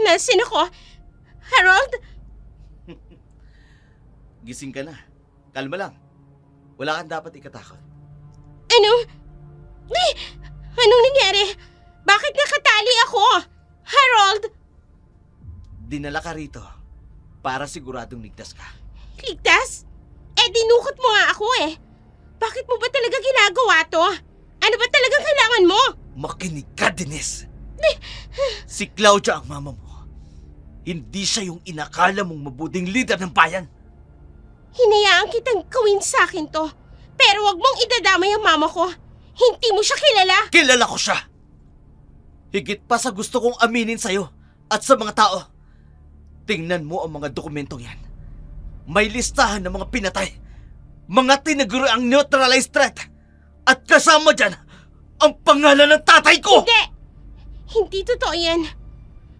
Nasaan ako? Harold? Gising ka na. Kalma lang. Wala kang dapat ikatakot. Anong nangyari? Bakit nakatali ako? Harold! Dinala ka rito para siguradong ligtas ka. Ligtas? Dinukot mo nga ako eh. Bakit mo ba talaga ginagawa to? Ano ba talagang kailangan mo? Makinig ka, Denise! Si Claudia ang mama mo. Hindi siya yung inakala mong mabuting leader ng bayan. Hinayaan kitang gawin sa akin to. Pero wag mong idadamay ang mama ko. Hindi mo siya kilala. Kilala ko siya! Higit pa sa gusto kong aminin sa'yo at sa mga tao. Tingnan mo ang mga dokumentong yan. May listahan ng mga pinatay. Mga tinaguro ang neutralized threat. At kasama dyan, ang pangalan ng tatay ko! Hindi! Hindi totoo yan.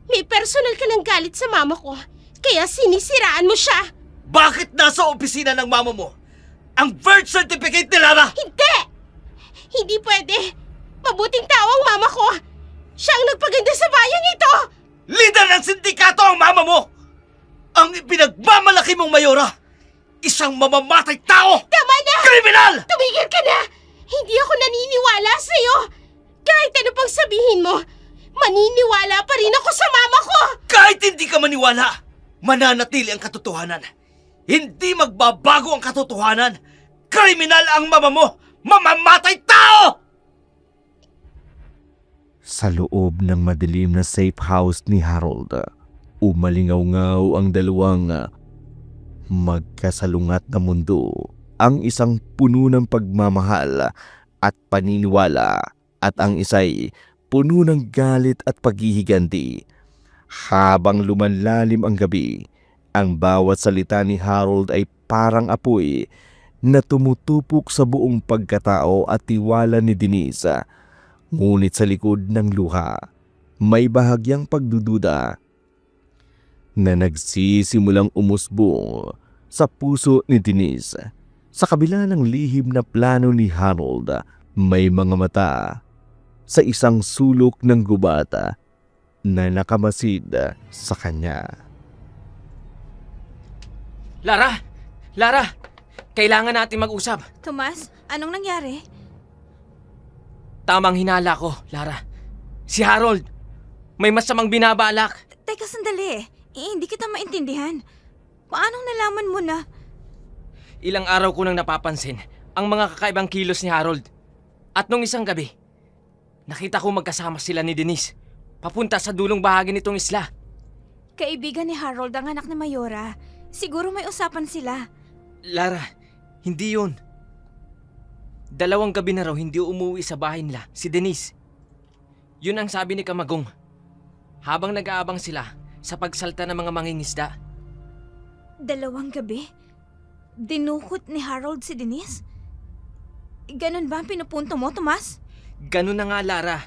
May personal ka ng galit sa mama ko. Kaya sinisiraan mo siya. Bakit nasa opisina ng mama mo ang birth certificate ni Lara? Hindi! Hindi pwede. Mabuting tao ang mama ko. Siya ang nagpaganda sa bayang ito. Leader ng sindikato ang mama mo! Ang ipinagmamalaki mong mayora! Isang mamamatay tao! Tama na! Kriminal! Tumigil ka na! Hindi ako naniniwala sa'yo. Kahit ano pang sabihin mo, maniniwala pa rin ako sa mama ko! Kahit hindi ka maniwala, mananatili ang katotohanan. Hindi magbabago ang katotohanan. Kriminal ang mama mo! Mamamatay tao! Sa loob ng madilim na safe house ni Harold, umalingaw-ngaw ang dalawang magkasalungat na mundo. Ang isang puno ng pagmamahal at paniniwala at ang isa'y puno ng galit at paghihiganti. Habang lumanlalim ang gabi, ang bawat salita ni Harold ay parang apoy na tumutupok sa buong pagkatao at tiwala ni Denise. Ngunit sa likod ng luha, may bahagyang pagdududa na nagsisimulang umusbong sa puso ni Denise. Sa kabila ng lihim na plano ni Harold, may mga mata sa isang sulok ng gubata na nakamasid sa kanya. Lara! Lara! Kailangan natin mag-usap. Tomas, anong nangyari? Tamang hinala ko, Lara. Si Harold, may masamang binabalak. Teka, sandali. Hindi kita maintindihan. Paanong nalaman mo na? Ilang araw ko nang napapansin ang mga kakaibang kilos ni Harold. At nung isang gabi, nakita ko magkasama sila ni Denise papunta sa dulong bahagi nitong isla. Kaibigan ni Harold ang anak ni Mayora. Siguro may usapan sila. Lara, hindi yun. 2 gabi na raw hindi umuwi sa bahay nila si Denise. Yun ang sabi ni Kamagong habang nag-aabang sila sa pagsalta ng mga mangingisda. 2 gabi? Dinukot ni Harold si Denise? Ganun ba ang pinupunto mo, Tomas? Ganun na nga, Lara.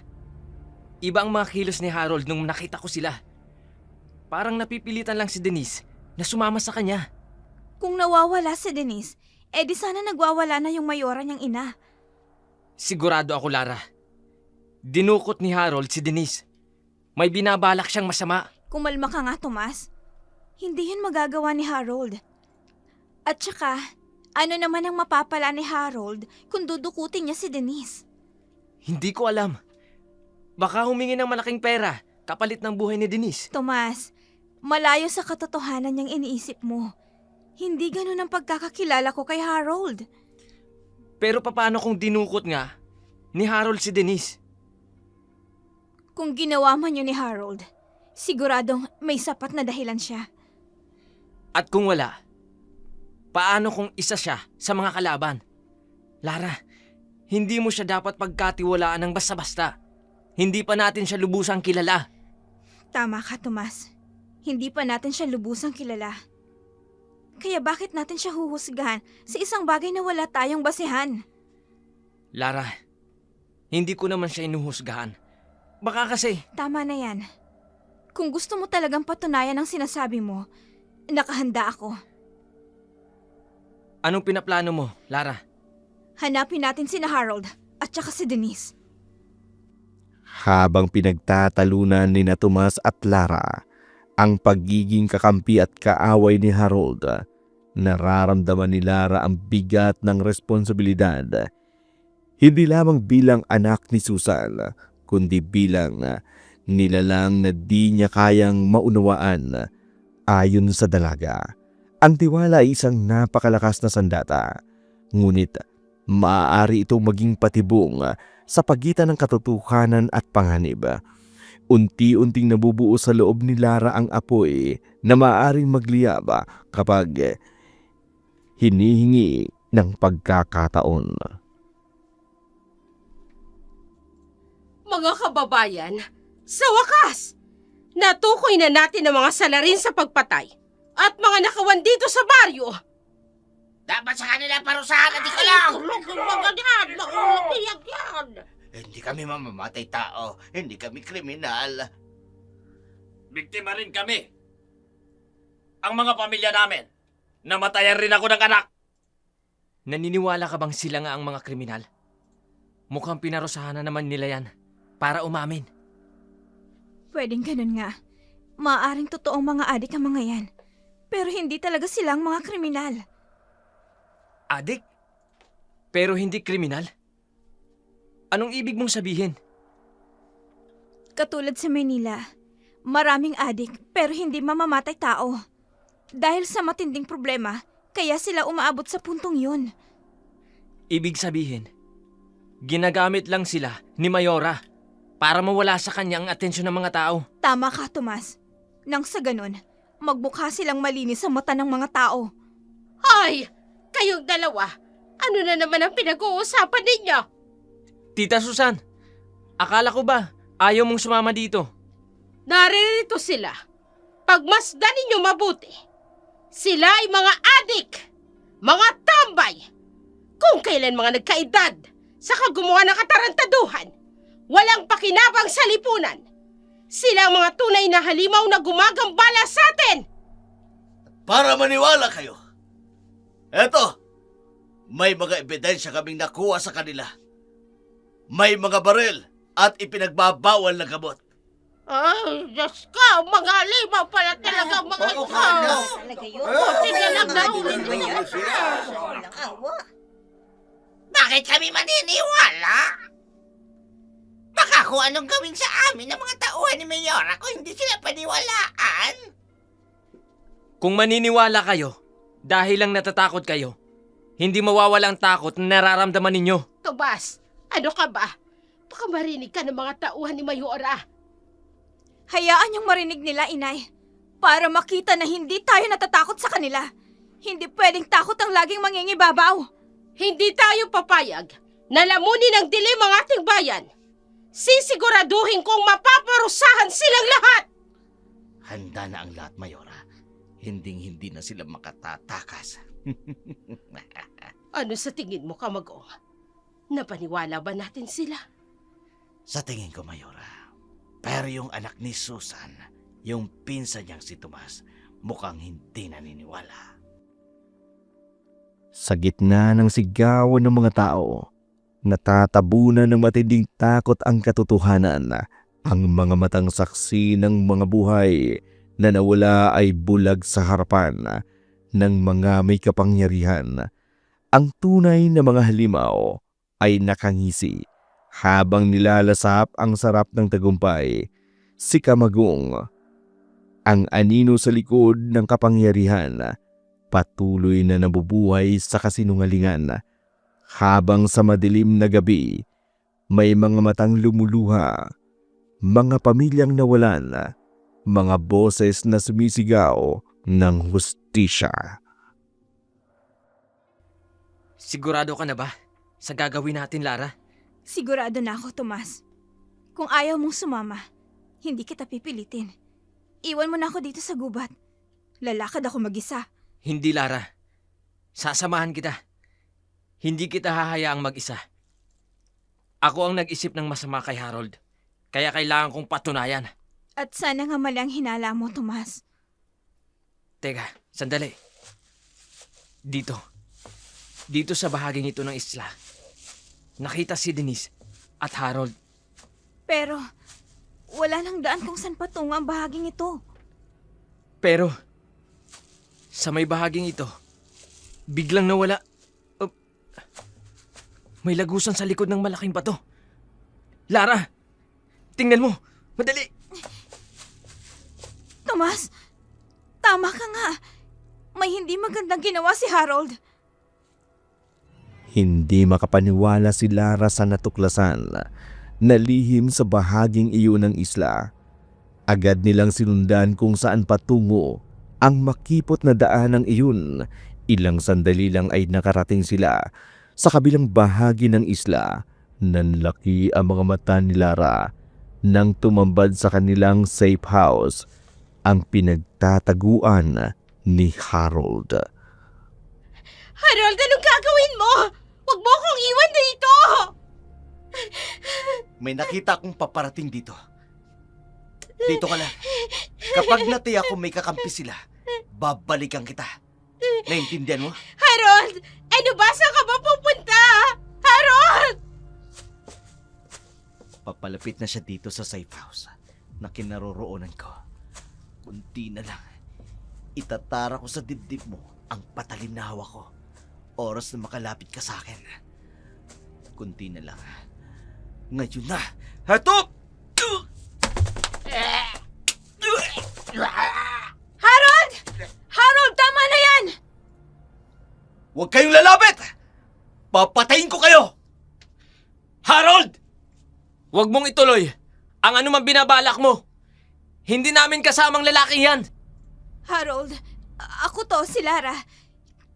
Iba ang mga kilos ni Harold nung nakita ko sila. Parang napipilitan lang si Denise na sumama sa kanya. Kung nawawala si Denise, di sana nagwawala na yung Mayora niyang ina. Sigurado ako, Lara. Dinukot ni Harold si Denise. May binabalak siyang masama. Kumalma ka nga, Tomas. Hindi yun magagawa ni Harold. At saka, ano naman ang mapapala ni Harold kung dudukutin niya si Denise? Hindi ko alam. Baka humingi ng malaking pera kapalit ng buhay ni Denise. Tomas, malayo sa katotohanan niyang iniisip mo. Hindi ganun ang pagkakakilala ko kay Harold. Pero paano kung dinukot nga ni Harold si Denise? Kung ginawa man yun ni Harold, siguradong may sapat na dahilan siya. At kung wala, paano kung isa siya sa mga kalaban? Lara, hindi mo siya dapat pagkatiwalaan ng basta-basta. Hindi pa natin siya lubusang kilala. Tama ka, Tomas. Hindi pa natin siya lubusang kilala. Kaya bakit natin siya huhusgahan sa isang bagay na wala tayong basehan? Lara, hindi ko naman siya inuhusgahan. Baka kasi... Tama na yan. Kung gusto mo talagang patunayan ang sinasabi mo, nakahanda ako. Anong pinaplano mo, Lara? Hanapin natin sina Harold at saka si Denise. Habang pinagtatalunan ni na Tomas at Lara ang pagiging kakampi at kaaway ni Harold, nararamdaman ni Lara ang bigat ng responsibilidad. Hindi lamang bilang anak ni Susan, kundi bilang nilalang na di niya kayang maunawaan. Ayon sa dalaga, ang tiwala ay isang napakalakas na sandata. Ngunit maaari itong maging patibong sa pagitan ng katotohanan at panganib. Unti-unting nabubuo sa loob ni Lara ang apoy na maaaring magliyab kapag hinihingi ng pagkakataon. Mga kababayan, sa wakas, natukoy na natin ang mga salarin sa pagpatay at mga nakawan dito sa baryo. Dapat sa kanila parusahan at ikaw lang! Yan. Hindi kami mamamatay tao. Hindi kami kriminal. Biktima rin kami. Ang mga pamilya namin. Namatayan rin ako ng anak. Naniniwala ka bang sila nga ang mga kriminal? Mukhang pinarusahan na naman nila yan para umamin. Pwedeng ganun nga. Maaaring totoong mga adik ang mga yan. Pero hindi talaga silang mga kriminal. Adik? Pero hindi kriminal? Anong ibig mong sabihin? Katulad sa Manila, maraming adik pero hindi mamamatay tao. Dahil sa matinding problema, kaya sila umaabot sa puntong yun. Ibig sabihin, ginagamit lang sila ni Mayora para mawala sa kanya ang atensyon ng mga tao. Tama ka, Tomas. Nang sa ganun, magmukha silang malinis sa mata ng mga tao. Ay, kayong dalawa, ano na naman ang pinag-uusapan ninyo? Tita Susan, akala ko ba ayaw mong sumama dito? Naririto sila. Pagmasdan ninyo mabuti. Sila ay mga adik, mga tambay. Kung kailan mga nagkaedad, saka gumawa ng katarantaduhan, walang pakinabang sa lipunan. Sila ang mga tunay na halimaw na gumagambala sa atin. Para maniwala kayo. Eto, may mga ebidensya kaming nakuha sa kanila. May mga baril at ipinagbabawal na gamot. Ay, Diyos ka, mga limaw pala talaga ang mga ito. Talaga yun. Buti na lang Nadinig mo yan? Walang awa. Bakit kami maniniwala? Baka kung anong gawin sa amin ng mga tauhan ni Mayora kung hindi sila paniwalaan. Kung maniniwala kayo, dahil lang natatakot kayo, hindi mawawala ang takot na nararamdaman ninyo. Tomas, ano ka ba? Baka marinig ka ng mga tauhan ni Mayora. Hayaan yung marinig nila, inay. Para makita na hindi tayo natatakot sa kanila. Hindi pwedeng takot ang laging mangingibabaw. Hindi tayo papayag na lamunin ng dilim ang ating bayan. Sisiguraduhin kong mapaparusahan silang lahat. Handa na ang lahat, Mayora. Hinding-hindi na sila makatatakas. Ano sa tingin mo, Kamagong? Napaniwala ba natin sila? Sa tingin ko, Mayora. Pero yung anak ni Susan, yung pinsan niyang si Tomas, mukhang hindi naniniwala. Sa gitna ng sigawan ng mga tao, natatabunan ng matinding takot ang katotohanan. Ang mga matang saksi ng mga buhay na nawala ay bulag sa harapan ng mga may kapangyarihan. Ang tunay na mga halimaw ay nakangisi habang nilalasap ang sarap ng tagumpay. Si Kamagong, ang anino sa likod ng kapangyarihan, patuloy na nabubuhay sa kasinungalingan. Habang sa madilim na gabi, may mga matang lumuluha, mga pamilyang nawalan, mga boses na sumisigaw ng hustisya. Sigurado ka na ba sa gagawin natin, Lara? Sigurado na ako, Tomas. Kung ayaw mong sumama, hindi kita pipilitin. Iwan mo na ako dito sa gubat. Lalakad ako mag-isa. Hindi, Lara. Sasamahan kita. Hindi kita hahayaang mag-isa. Ako ang nag-isip ng masama kay Harold. Kaya kailangan kong patunayan. At sana nga malang hinala mo, Tomas. Teka, sandali. Dito. Dito sa bahaging ito ng isla. Nakita si Denise at Harold. Pero, wala nang daan kung saan patungo ang bahaging ito. Pero, sa may bahaging ito, biglang nawala. May lagusan sa likod ng malaking bato. Lara, tingnan mo. Madali. Tomas, tama ka nga. May hindi magandang ginawa si Harold. Hindi makapaniwala si Lara sa natuklasan na lihim sa bahaging iyon ng isla. Agad nilang sinundan kung saan patungo ang makipot na daanang iyon. Ilang sandali lang ay nakarating sila sa kabilang bahagi ng isla. Nanlaki ang mga mata ni Lara nang tumambad sa kanilang safe house, ang pinagtataguan ni Harold. Harold, anong gagawin mo? Huwag mo akong iwan dito! May nakita akong paparating dito. Dito ka lang. Kapag natiyak ko may kakampi sila, babalikan kita. Naintindihan mo? Harold! Ano ba? Saan ka ba pupunta? Harold! Papalapit na siya dito sa safe house na kinaroroonan ko. Kunti na lang. Itatara ko sa dibdib mo ang patalim na hawak ko. Oras na makalapit ka sa akin. Kunti na lang. Ngayon na. Hatop! Harold! Harold, tama na yan! Huwag kayong lalapit! Papatayin ko kayo! Harold! Huwag mong ituloy ang anumang binabalak mo. Hindi namin kasamang lalaking yan. Harold, ako to, si Lara.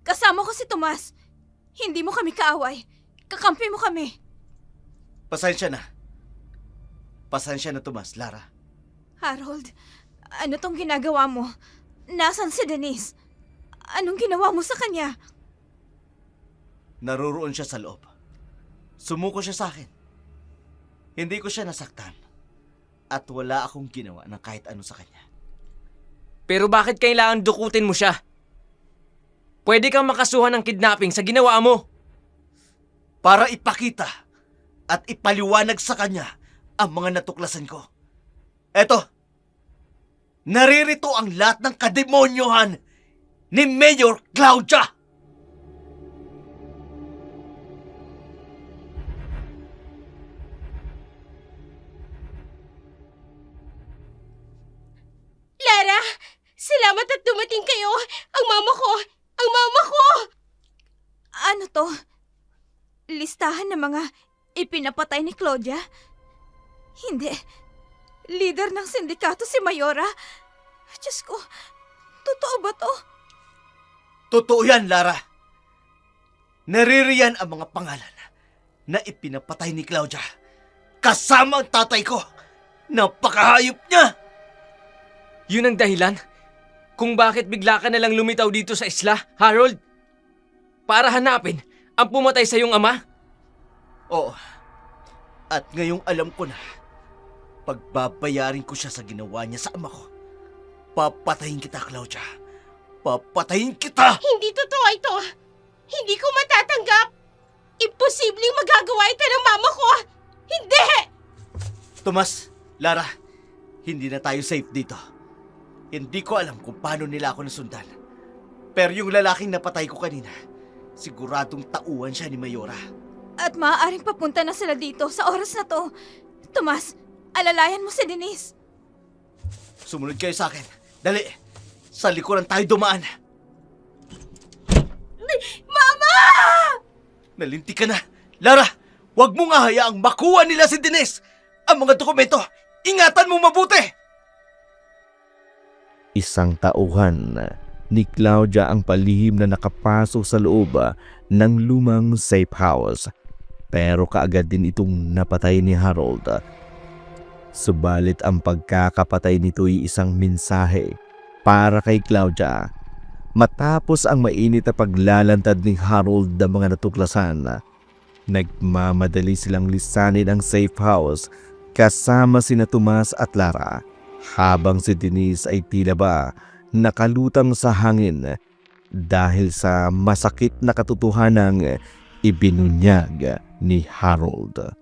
Kasama ko si Tomas. Hindi mo kami kaaway. Kakampi mo kami. Pasensya na. Pasensya na, Tomas, Lara. Harold, ano tong ginagawa mo? Nasaan si Denise? Anong ginawa mo sa kanya? Naroroon siya sa loob. Sumuko siya sa akin. Hindi ko siya nasaktan. At wala akong ginawa ng kahit ano sa kanya. Pero bakit kailangan dukutin mo siya? Pwede kang makasuhan ng kidnapping sa ginawa mo. Para ipakita at ipaliwanag sa kanya ang mga natuklasan ko. Eto, naririto ang lahat ng kademonyohan ni Mayor Claudia. Lara, salamat at dumating kayo. Ang mama ko! Ang mama ko! Ano to? Listahan ng mga ipinapatay ni Claudia? Hindi. Leader ng sindikato si Mayora. Diyos ko, totoo ba to? Totoo yan, Lara. Naririyan ang mga pangalan na ipinapatay ni Claudia. Kasama ang tatay ko. Napakahayop niya! Yun ang dahilan kung bakit bigla ka nalang lumitaw dito sa isla, Harold? Para hanapin ang pumatay sa iyong ama? Oo. At ngayong alam ko na, pagbabayarin ko siya sa ginawa niya sa ama ko. Papatayin kita, Claudia. Papatayin kita! Hindi totoo ito. Hindi ko matatanggap. Imposibleng magagawa ito ng mama ko. Hindi! Tomas, Lara, hindi na tayo safe dito. Hindi ko alam kung paano nila ako nasundan. Pero yung lalaking napatay ko kanina, siguradong tauhan siya ni Mayora. At maaaring papunta na sila dito sa oras na to. Tomas, alalayan mo si Denise. Sumunod kayo sa akin. Dali, sa likuran tayo dumaan. Mama! Nalinti ka na. Lara, huwag mong hahayaang makuha nila si Denise. Ang mga dokumento, ingatan mo mabuti. Isang tauhan ni Claudia ang palihim na nakapasok sa loob ng lumang safe house. Pero kaagad din itong napatay ni Harold. Subalit ang pagkakapatay nito'y isang mensahe para kay Claudia. Matapos ang mainit na paglalantad ni Harold ng mga natuklasan, nagmamadali silang lisanin ang safe house kasama sina Tomas at Lara. Habang si Denise ay tila ba nakalutang sa hangin dahil sa masakit na katotohanang ibinunyag ni Harold.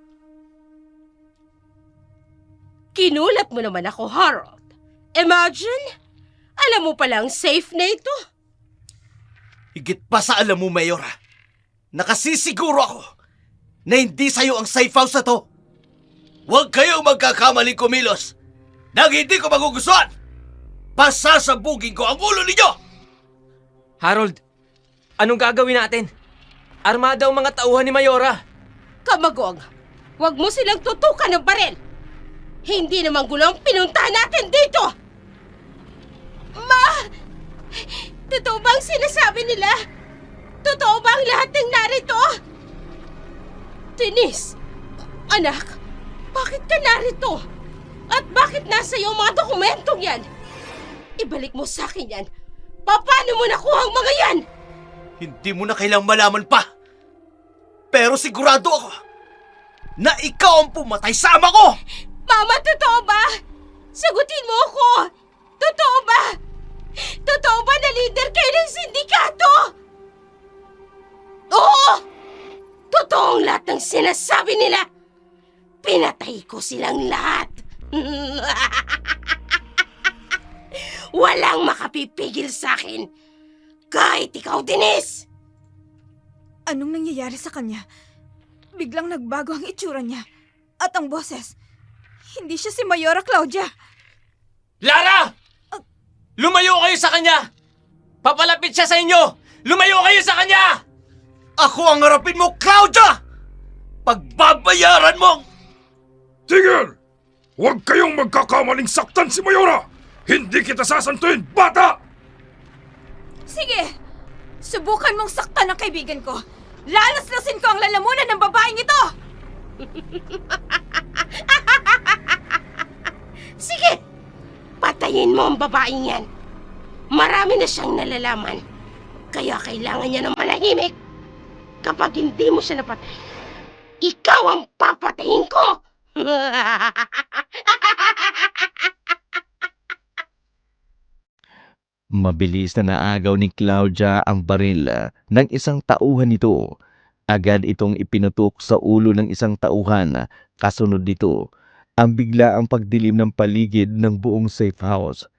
Kinulat mo naman ako, Harold. Imagine, alam mo palang safe na ito. Higit pa sa alam mo, Mayora, nakasisiguro ako na hindi sa'yo ang safe house na to. Huwag kayong magkakamaling kumilos nang hindi ko magugustuhan. Pasasabugin ko ang ulo ninyo! Harold, anong gagawin natin? Armada ang mga tauhan ni Mayora. Kamagong, huwag mo silang tutukan ng baril. Hindi naman gulo ang pinuntahan natin dito. Ma! Totoo ba ang sinasabi nila? Totoo ba ang lahat ng narito? Denise, anak, bakit ka narito? At bakit nasa iyo ang mga dokumentong yan? Ibalik mo sa akin yan. Paano mo nakuha ang mga yan? Hindi mo na kailang malaman pa. Pero sigurado ako na ikaw ang pumatay sa ama ko! Mama, totoo ba? Sagutin mo ako! Totoo ba? Totoo ba na leader kayo ng sindikato? Oo! Totoo ang lahat ng sinasabi nila. Pinatay ko silang lahat. Walang makapipigil sa akin. Kahit ikaw, Denise! Anong nangyayari sa kanya? Biglang nagbago ang itsura niya. At ang boses. Hindi siya si Mayora Claudia. Lara! Lumayo kayo sa kanya! Papalapit siya sa inyo! Lumayo kayo sa kanya! Ako ang harapin mo, Claudia! Pagbabayaran mo! Tigil! Huwag kayong magkakamaling saktan si Mayora! Hindi kita sasantuin, bata! Sige, subukan mong saktan ang kaibigan ko. Lalaslasin ko ang lalamunan ng babaeng ito! Sige! Patayin mo ang babaeng yan. Marami na siyang nalalaman. Kaya kailangan niya ng manahimik. Kapag hindi mo siya napatay, ikaw ang papatayin ko! Mabilis na naagaw ni Claudia ang baril ng isang tauhan nito. Agad itong ipinutok sa ulo ng isang tauhan. Kasunod dito, ang biglaang pagdilim ng paligid ng buong safe house.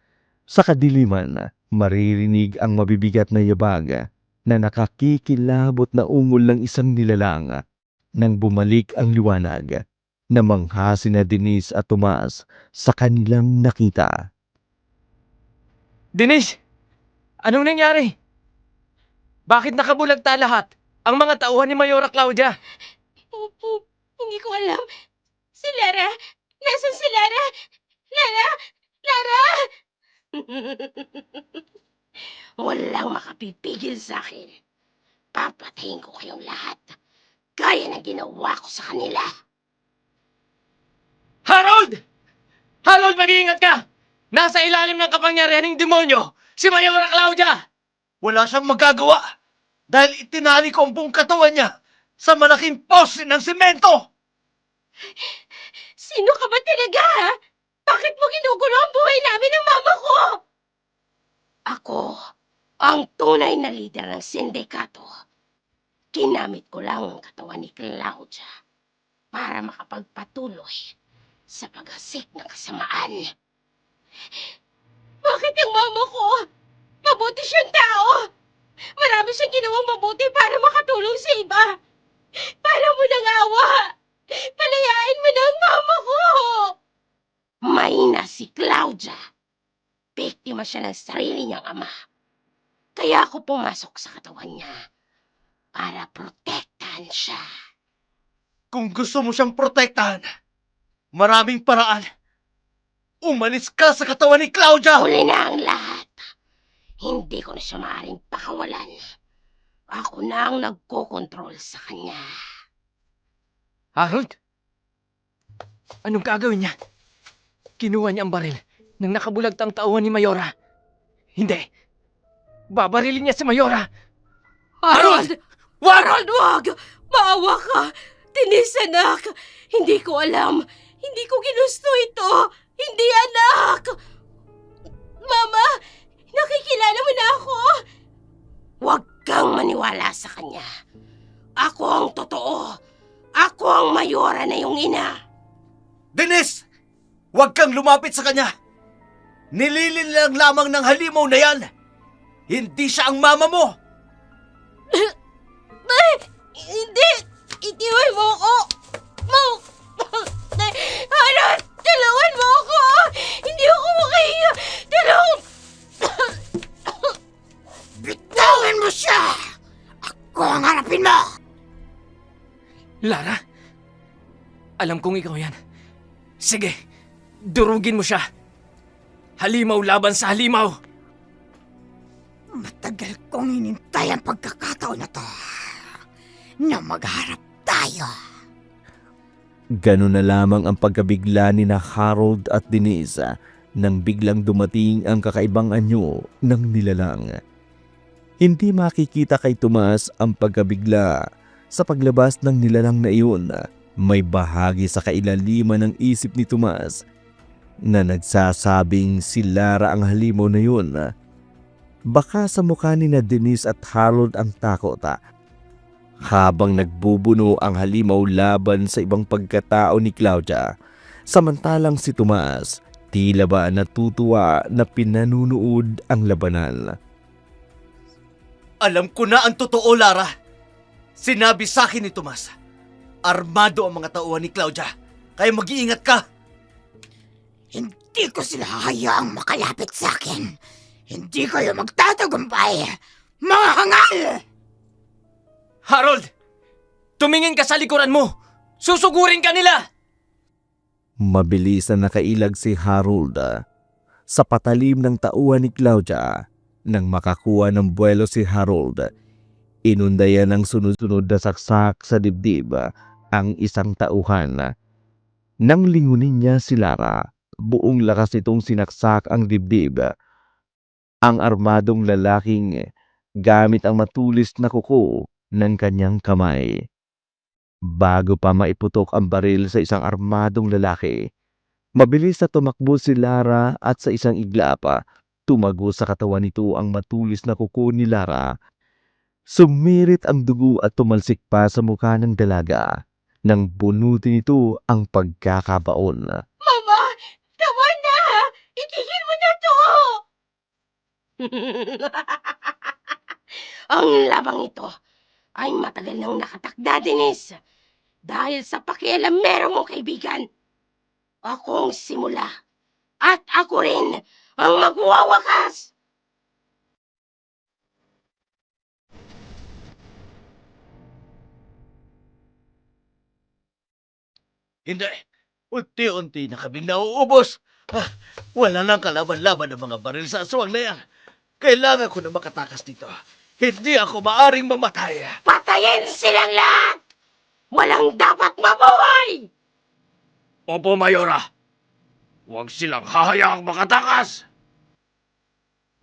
Sa kadiliman, maririnig ang mabibigat na yabag na nakakikilabot na ungol ng isang nilalang. Nang bumalik ang liwanag, namangha sina Denise at Tomas sa kanilang nakita. Denise! Anong nangyari? Bakit nakabulagta lahat? Ang mga tauhan ni Mayora Claudia. Hindi ko alam. Si Lara! Nasaan si Lara? Lara! Lara! Walang makapipigil sa akin. Papatayin ko kayong lahat. Gaya ng ginawa ko sa kanila. Harold! Harold, mag-iingat ka! Nasa ilalim ng kapangyarihan ng demonyo, si Mayora Claudia! Wala siyang magagawa dahil itinali ko ang buong katawan niya sa malaking poste ng semento. Sino ka ba talaga, ha? Bakit mo ginugulo ang buhay namin ng mama ko? Ako, ang tunay na leader ng sindikato. Ginamit ko lang ang katawan ni Claudia para makapagpatuloy sa paggasik ng kasamaan. Bakit ang mama ko? Mabuti siyang tao. Marami siyang ginawang mabuti para makatulong sa iba. Para mo nang awa. Palayain mo na ang mama ko. Mahina si Claudia. Biktima siya ng sarili niyang ama. Kaya ako pumasok sa katawan niya para protektahan siya. Kung gusto mo siyang protektahan, maraming paraan. Umalis ka sa katawan ni Claudia! Huli na ang lahat. Hindi ko na siya maaaring pakawalan. Ako na ang nagkokontrol sa kanya. Harold? Anong gagawin niya? Kinuha niya ang baril ng nakabulagtang tauhan ni Mayora. Hindi. Babarilin niya si Mayora. Harold! Harold, wag! Maawa ka! Denise, anak! Hindi ko alam. Hindi ko ginusto ito. Hindi, anak! Mama, nakikilala mo na ako. Huwag kang maniwala sa kanya. Ako ang totoo. Ako ang Mayora na yung ina. Denise! Huwag kang lumapit sa kanya! Nililin lang lamang ng halimaw na yan! Hindi siya ang mama mo! Hindi! Itiwan mo ako! Harold! Tulungan mo ako! Hindi ako makahinga! Tulong! Bitawan mo siya! Ako ang harapin mo! Lara? Alam kong ikaw yan. Sige, durugin mo siya. Halimaw laban sa halimaw. Matagal kong hinintay ang pagkakataon na to na magharap tayo. Ganun na lamang ang pagkabigla ni na Harold at Denise nang biglang dumating ang kakaibang anyo ng nilalang. Hindi makikita kay Tomas ang pagkabigla sa paglabas ng nilalang na iyon. May bahagi sa kailaliman ng isip ni Tomas na nagsasabing si Lara ang halimaw na yun. Baka sa mukha ni na Denise at Harold ang takot. Habang nagbubuno ang halimaw laban sa ibang pagkatao ni Claudia, samantalang si Tomas tila ba natutuwa na pinanunood ang labanan. Alam ko na ang totoo, Lara. Sinabi sa akin ni Tomas, armado ang mga tauhan ni Claudia, kaya mag-iingat ka. Hindi ko sila hayaang makalapit sa akin. Hindi kayo magtatagumpay, mga hangal! Harold! Tumingin ka sa likuran mo! Susugurin ka nila! Mabilis na nakailag si Harold sa patalim ng tauhan ni Claudia. Nang makakuha ng buwelo si Harold, inundayan ng sunod-sunod na saksak sa dibdib ang isang tauhan. Nang lingunin niya si Lara, buong lakas nitong sinaksak ang dibdib. Ang armadong lalaking gamit ang matulis na kuko ng kanyang kamay. Bago pa maiputok ang baril sa isang armadong lalaki, mabilis na tumakbo si Lara at sa isang iglap, tumago sa katawan nito ang matulis na kuko ni Lara. Sumirit ang dugo at tumalsik pa sa mukha ng dalaga. nang bunutin nito ang pagkakabaon. Mama! Tama na! Itigil mo na to! Ang labang ito ay matagal nang nakatakda, Denise. Dahil sa pakialamero mong kaibigan, ako ang simula. At ako rin ang magwawakas! Hindi. Unti-unti na kaming nauubos. Wala nang kalaban-laban ng mga baril sa aswang na yan. Kailangan ko na makatakas dito. Hindi ako maaring mamatay. Patayin silang lahat! Walang dapat mabuhay! Opo, Mayora. Huwag silang hahayaang makatakas.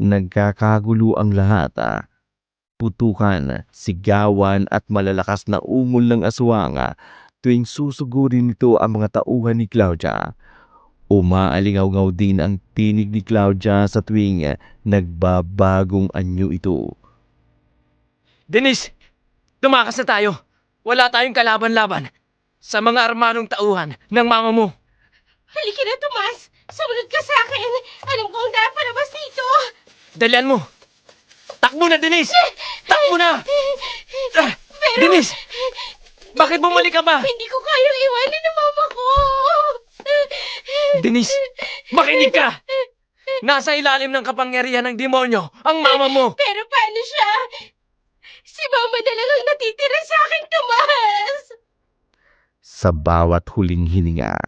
Nagkakagulo ang lahat. Putukan, sigawan at malalakas na ungol ng aswang tuwing susugurin nito ang mga tauhan ni Claudia. Umaalingaw-ngaw din ang tinig ni Claudia sa tuwing nagbabagong anyo ito. Denise, tumakas na tayo. Wala tayong kalaban-laban sa mga armanong tauhan ng mama mo. Halika na, Tomas! Sumunod ka sa akin! Alam ko ang dapat palabas dito! Dalian mo. Takbo na, Denise! Takbo na! Denise! Bakit bumalik ka ba? Hindi ko kayang iwanan ng mama ko! Denise, makinig ka! Nasa ilalim ng kapangyarihan ng demonyo ang mama mo. Pero paano siya? Si mama na lang ang natitira sa akin, Tomas! Sa bawat huling hininga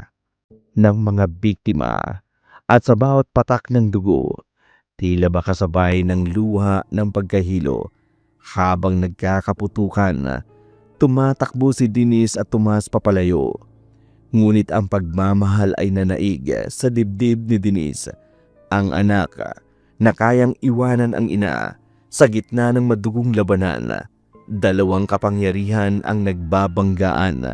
ng mga biktima at sa bawat patak ng dugo, tila ba kasabay ng luha ng pagkahilo. Habang nagkakaputukan, tumatakbo si Denise at Tomas papalayo. Ngunit ang pagmamahal ay nanaig sa dibdib ni Denise. Ang anak na kayang iwanan ang ina sa gitna ng madugong labanan. Dalawang kapangyarihan ang nagbabanggaan,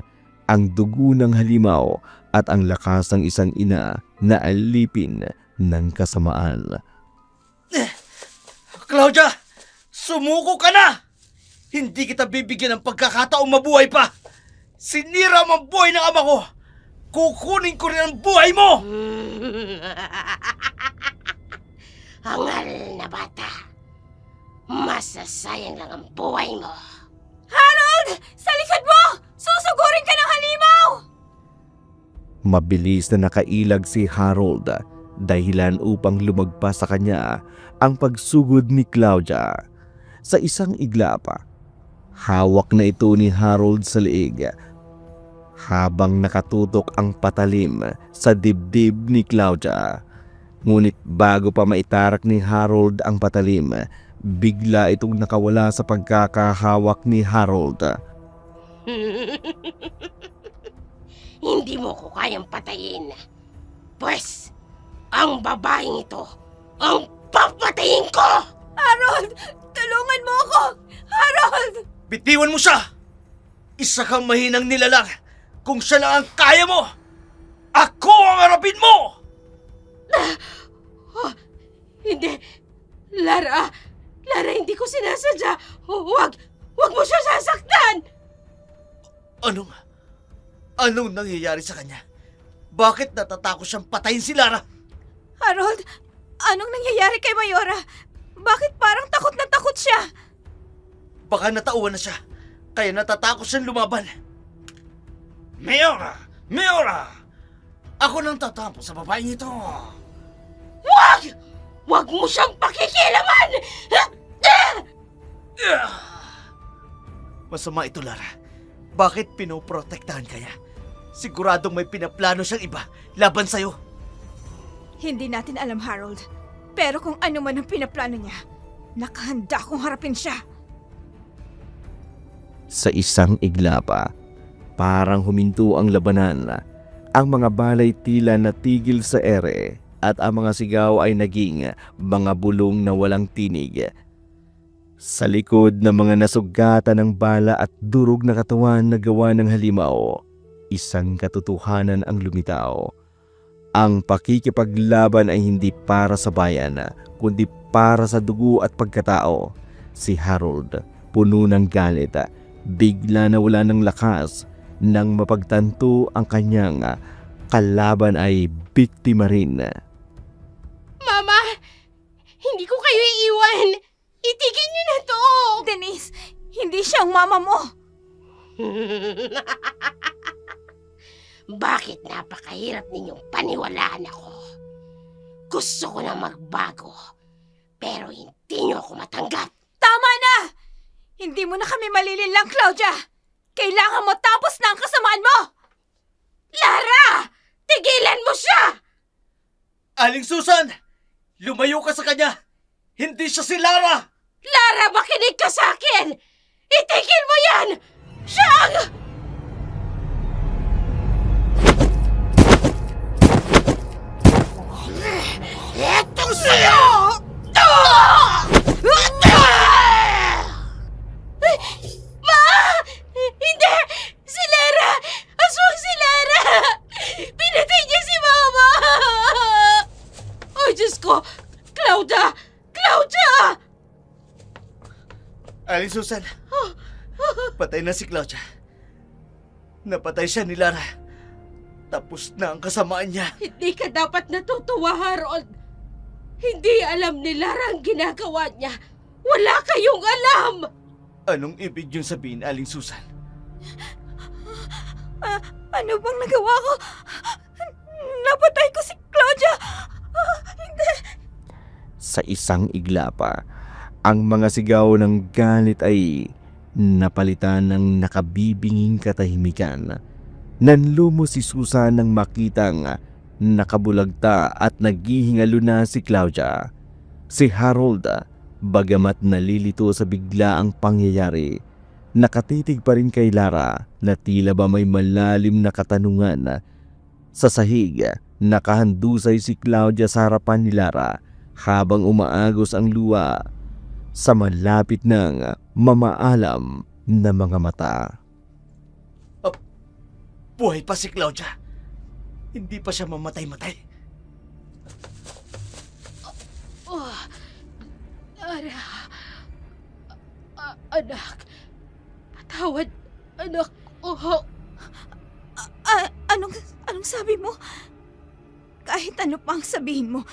ang dugo ng halimaw at ang lakas ng isang ina na alipin ng kasamaan. Claudia, sumuko ka na! Hindi kita bibigyan ng pagkakataong mabuhay pa! Sinira mo ang buhay ng ama ko! Kukunin ko rin ang buhay mo! Hangal na bata. Masasayang lang ang buhay mo. Harold! Sa likod mo! Susugurin ka ng halimaw! Mabilis na nakailag si Harold, dahilan upang lumagpas sa kanya ang pagsugod ni Claudia. Sa isang iglap, hawak na ito ni Harold sa leeg, habang nakatutok ang patalim sa dibdib ni Claudia. Ngunit bago pa maitarak ni Harold ang patalim, bigla itong nakawala sa pagkakahawak ni Harold. Hindi mo ko kayang patayin. Pwes, ang babaeng ito ang papatayin ko! Harold! Tulungan mo ako! Harold! Bitiwan mo siya! Isa kang mahinang nilalang. Kung siya lang ang kaya mo, ako ang harapin mo! Hindi. Lara, hindi ko sinasadya. Huwag mo siya sasaktan! Anong nangyayari sa kanya? Bakit natatakot siyang patayin si Lara? Harold, anong nangyayari kay Mayora? Bakit parang takot na takot siya? Baka natauhan na siya, kaya natatakot siyang lumaban. Mayora! Mayora! Ako nang tatampo sa babaeng ito. Huwag mo siyang pakikialaman! Masama ito, Lara. Bakit pinoprotektahan kaya? Siguradong may pinaplano siyang iba laban sa'yo. Hindi natin alam, Harold. Pero kung ano man ang pinaplano niya, nakahanda akong harapin siya. Sa isang iglapa, parang huminto ang labanan. Ang mga balay tila natigil sa ere at ang mga sigaw ay naging mga bulong na walang tinig. Sa likod ng mga nasugatan ng bala at durog na katawan na gawa ng halimaw, isang katotohanan ang lumitaw. Ang pakikipaglaban ay hindi para sa bayan, kundi para sa dugo at pagkatao. Si Harold, puno ng galit, bigla nawala ng lakas. nang mapagtanto ang kanyang kalaban ay biktima rin. Mama, hindi ko kayo iiwan. Itigil niyo na to. Denise, hindi siya ang mama mo. Bakit napakahirap ninyong paniwalaan ako? Gusto ko na magbago, pero hindi niyo ako matanggap. Tama na! Hindi mo na kami malilinlang, Claudia! Kailangan mo tapos na ang kasamaan mo! Lara! Tigilan mo siya! Aling Susan! Lumayo ka sa kanya! Hindi siya si Lara! Lara, makinig ka sa akin! Itigil mo yan! Siyang! Eto sa'yo! Ma! Hindi! Si Lara! Aswang si Lara! Pinatay niya si Mama! Ay, Diyos ko! Claudia! Claudia! Aling Susan, patay na si Claudia. Napatay siya ni Lara. Tapos na ang kasamaan niya. Hindi ka dapat natutuwa, Harold. Hindi alam ni Lara ang ginagawa niya. Wala kayong alam! Anong ibig niyong sabihin, Aling Susan? Ano bang nagawa ko? Napatay ko si Claudia! Hindi! Sa isang igla pa, ang mga sigaw ng galit ay napalitan ng nakabibinging katahimikan. Nanlumo si Susan nang makitang nakabulagta at naghihingalo na si Claudia. Si Harold, bagamat nalilito sa biglaang pangyayari, nakatitig pa rin kay Lara na tila ba may malalim na katanungan. Sa sahig, nakahandusay si Claudia sa harapan ni Lara habang umaagos ang luha sa malapit ng mamaalam na mga mata. Buhay pa si Claudia. Hindi pa siya mamatay-matay. Lara... anak... Patawad, anak... Anong sabi mo? Kahit ano pang sabihin mo,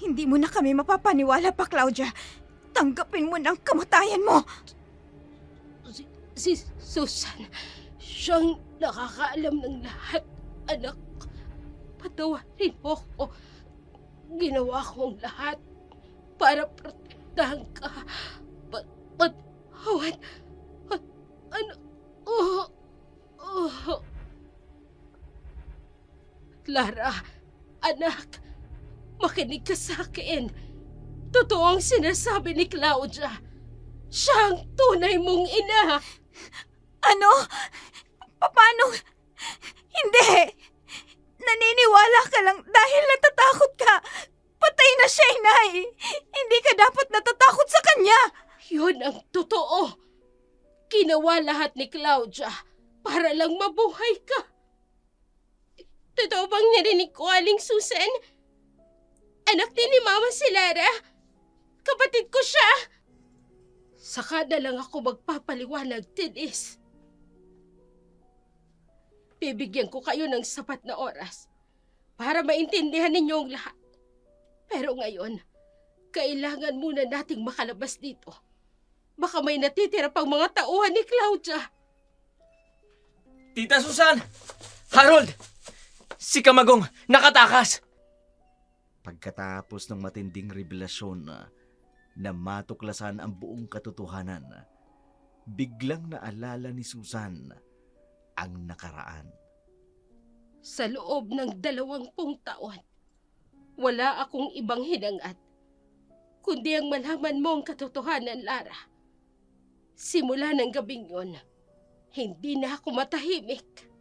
hindi mo na kami mapapaniwala pa, Claudia. Tanggapin mo na ang kamatayan mo. Si Susan, siyang nakakaalam ng lahat, anak. Patawarin mo ko. Ginawa ko ang lahat para protektahan ka. Patawad. Ano? Lara, anak, makinig ka sa akin. Totoo ang sinasabi ni Claudia. Siya ang tunay mong ina. Ano? Paano? Hindi! Naniniwala ka lang dahil natatakot ka. Patay na siya, Inay. Hindi ka dapat natatakot sa kanya. Yun ang totoo. Ginawa lahat ni Claudia para lang mabuhay ka. Totoo bang narinig ko, Aling Susan? Anak din ni Mama si Lara. Kapatid ko siya. Saka na lang ako magpapaliwanag, Denise. Bibigyan ko kayo ng sapat na oras para maintindihan ninyo ang lahat. Pero ngayon, kailangan muna nating makalabas dito. Baka may natitira pang mga tauhan ni Claudia. Tita Susan! Harold! Si Kamagong nakatakas! Pagkatapos ng matinding revelasyon na matuklasan ang buong katotohanan, biglang naalala ni Susan ang nakaraan. Sa loob ng 20 taon, wala akong ibang hinangat, kundi ang malaman mo ang katotohanan, Lara. Simula ng gabing yon, hindi na ako matahimik.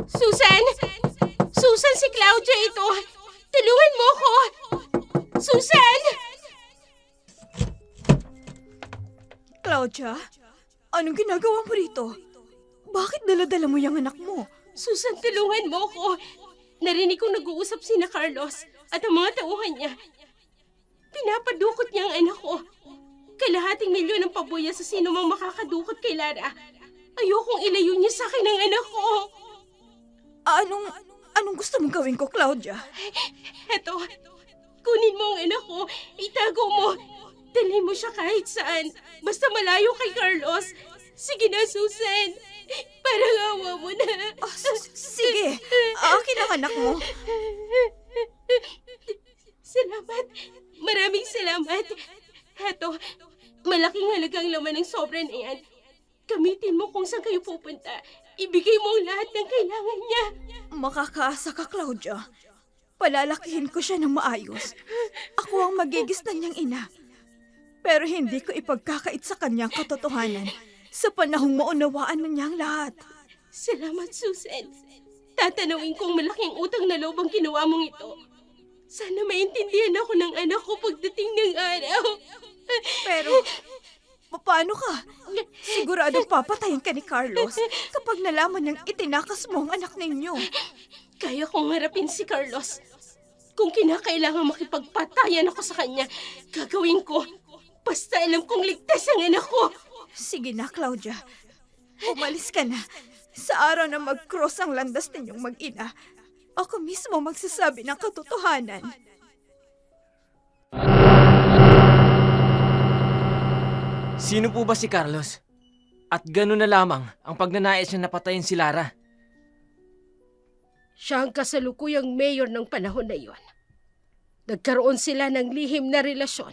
Susan! Susan, si Claudia ito! Tulungan mo ko! Susan! Claudia, anong ginagawa mo rito? Bakit dala-dala mo yung anak mo? Susan, tulungan mo ko. Narinig kong nag-uusap sina Carlos at ang mga tauhan niya. Pinapadukot niya ang anak ko. Kalahating milyon ang pabuya sa sino mang makakadukot kay Lara. Ayokong ilayo niya sa akin ang anak ko. Anong gusto mong gawin ko, Claudia? Eto, kunin mo ang anak ko, itago mo. Dalhin mo siya kahit saan. Basta malayo kay Carlos. Sige na, Susan. Parang awa mo na. Sige, akin ang anak mo. Salamat. Maraming salamat. Eto, malaking halagang laman ng sobra na yan. Gamitin mo kung saan kayo pupunta. Ibigay mo ang lahat ng kailangan niya. Makakaasa ka, Claudia. Palalakihin ko siya ng maayos. Ako ang magigisnan niyang ina. Pero hindi ko ipagkakait sa kanyang katotohanan sa panahong maunawaan na niya ang lahat. Salamat, Susan. Tatanawin kong malaking utang na loob ang ginawa mong ito. Sana maintindihan ako ng anak ko pagdating ng araw. Pero, paano ka? Siguradong papatayin ka ni Carlos kapag nalaman niyang itinakas mo ang anak ninyo. Kaya kong harapin si Carlos. Kung kinakailangan makipagpatayan ako sa kanya, gagawin ko. Basta alam kong ligtas ang anak ko. Sige na, Claudia. Umalis ka na. Sa araw na mag-cross ang landas ninyong mag-ina, ako mismo magsasabi ng katotohanan. Sino po ba si Carlos? At gano'n na lamang ang pagnanais niya napatayin si Lara. Siya ang kasalukuyang mayor ng panahon na iyon. Nagkaroon sila ng lihim na relasyon.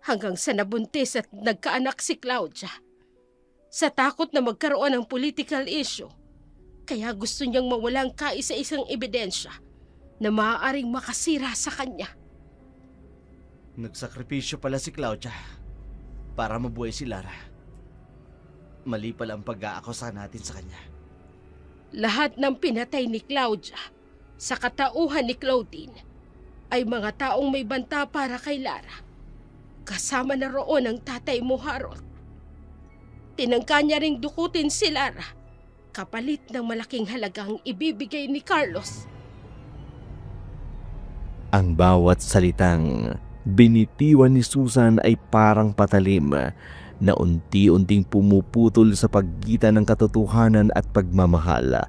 Hanggang sa nabuntis at nagkaanak si Claudia. Sa takot na magkaroon ng political issue, kaya gusto niyang mawala ang kaisa-isang ebidensya na maaaring makasira sa kanya. Nagsakripisyo pala si Claudia para mabuhay si Lara. Mali pala ang pag-aakusa natin sa kanya. Lahat ng pinatay ni Claudia sa katauhan ni Claudine ay mga taong may banta para kay Lara. Kasama na roon ang tatay mo, Harold. Tinangka niya ring dukutin si Lara kapalit ng malaking halagang ibibigay ni Carlos. Ang bawat salitang binitiwan ni Susan ay parang patalim na unti-unting pumuputol sa pagitan ng katotohanan at pagmamahal.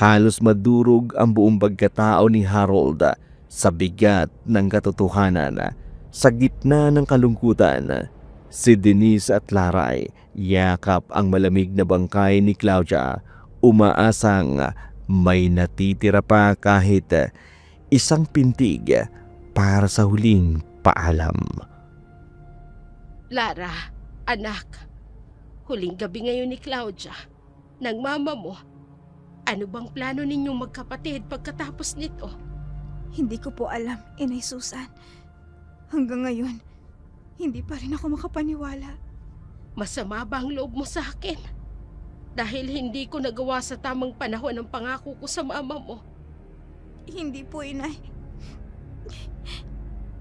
Halos madurog ang buong pagkatao ni Harold sa bigat ng katotohanan. Sa gitna ng kalungkutan, si Denise at Lara ay yakap ang malamig na bangkay ni Claudia, umaasang may natitira pa kahit isang pintig para sa huling paalam. Lara, anak, huling gabi ngayon ni Claudia, ng mama mo. Ano bang plano ninyong magkapatid pagkatapos nito? Hindi ko po alam, Inay Susan. Hanggang ngayon, hindi pa rin ako makapaniwala. Masama ba ang loob mo sa akin? Dahil hindi ko nagawa sa tamang panahon ang pangako ko sa mama mo. Hindi po, Inay.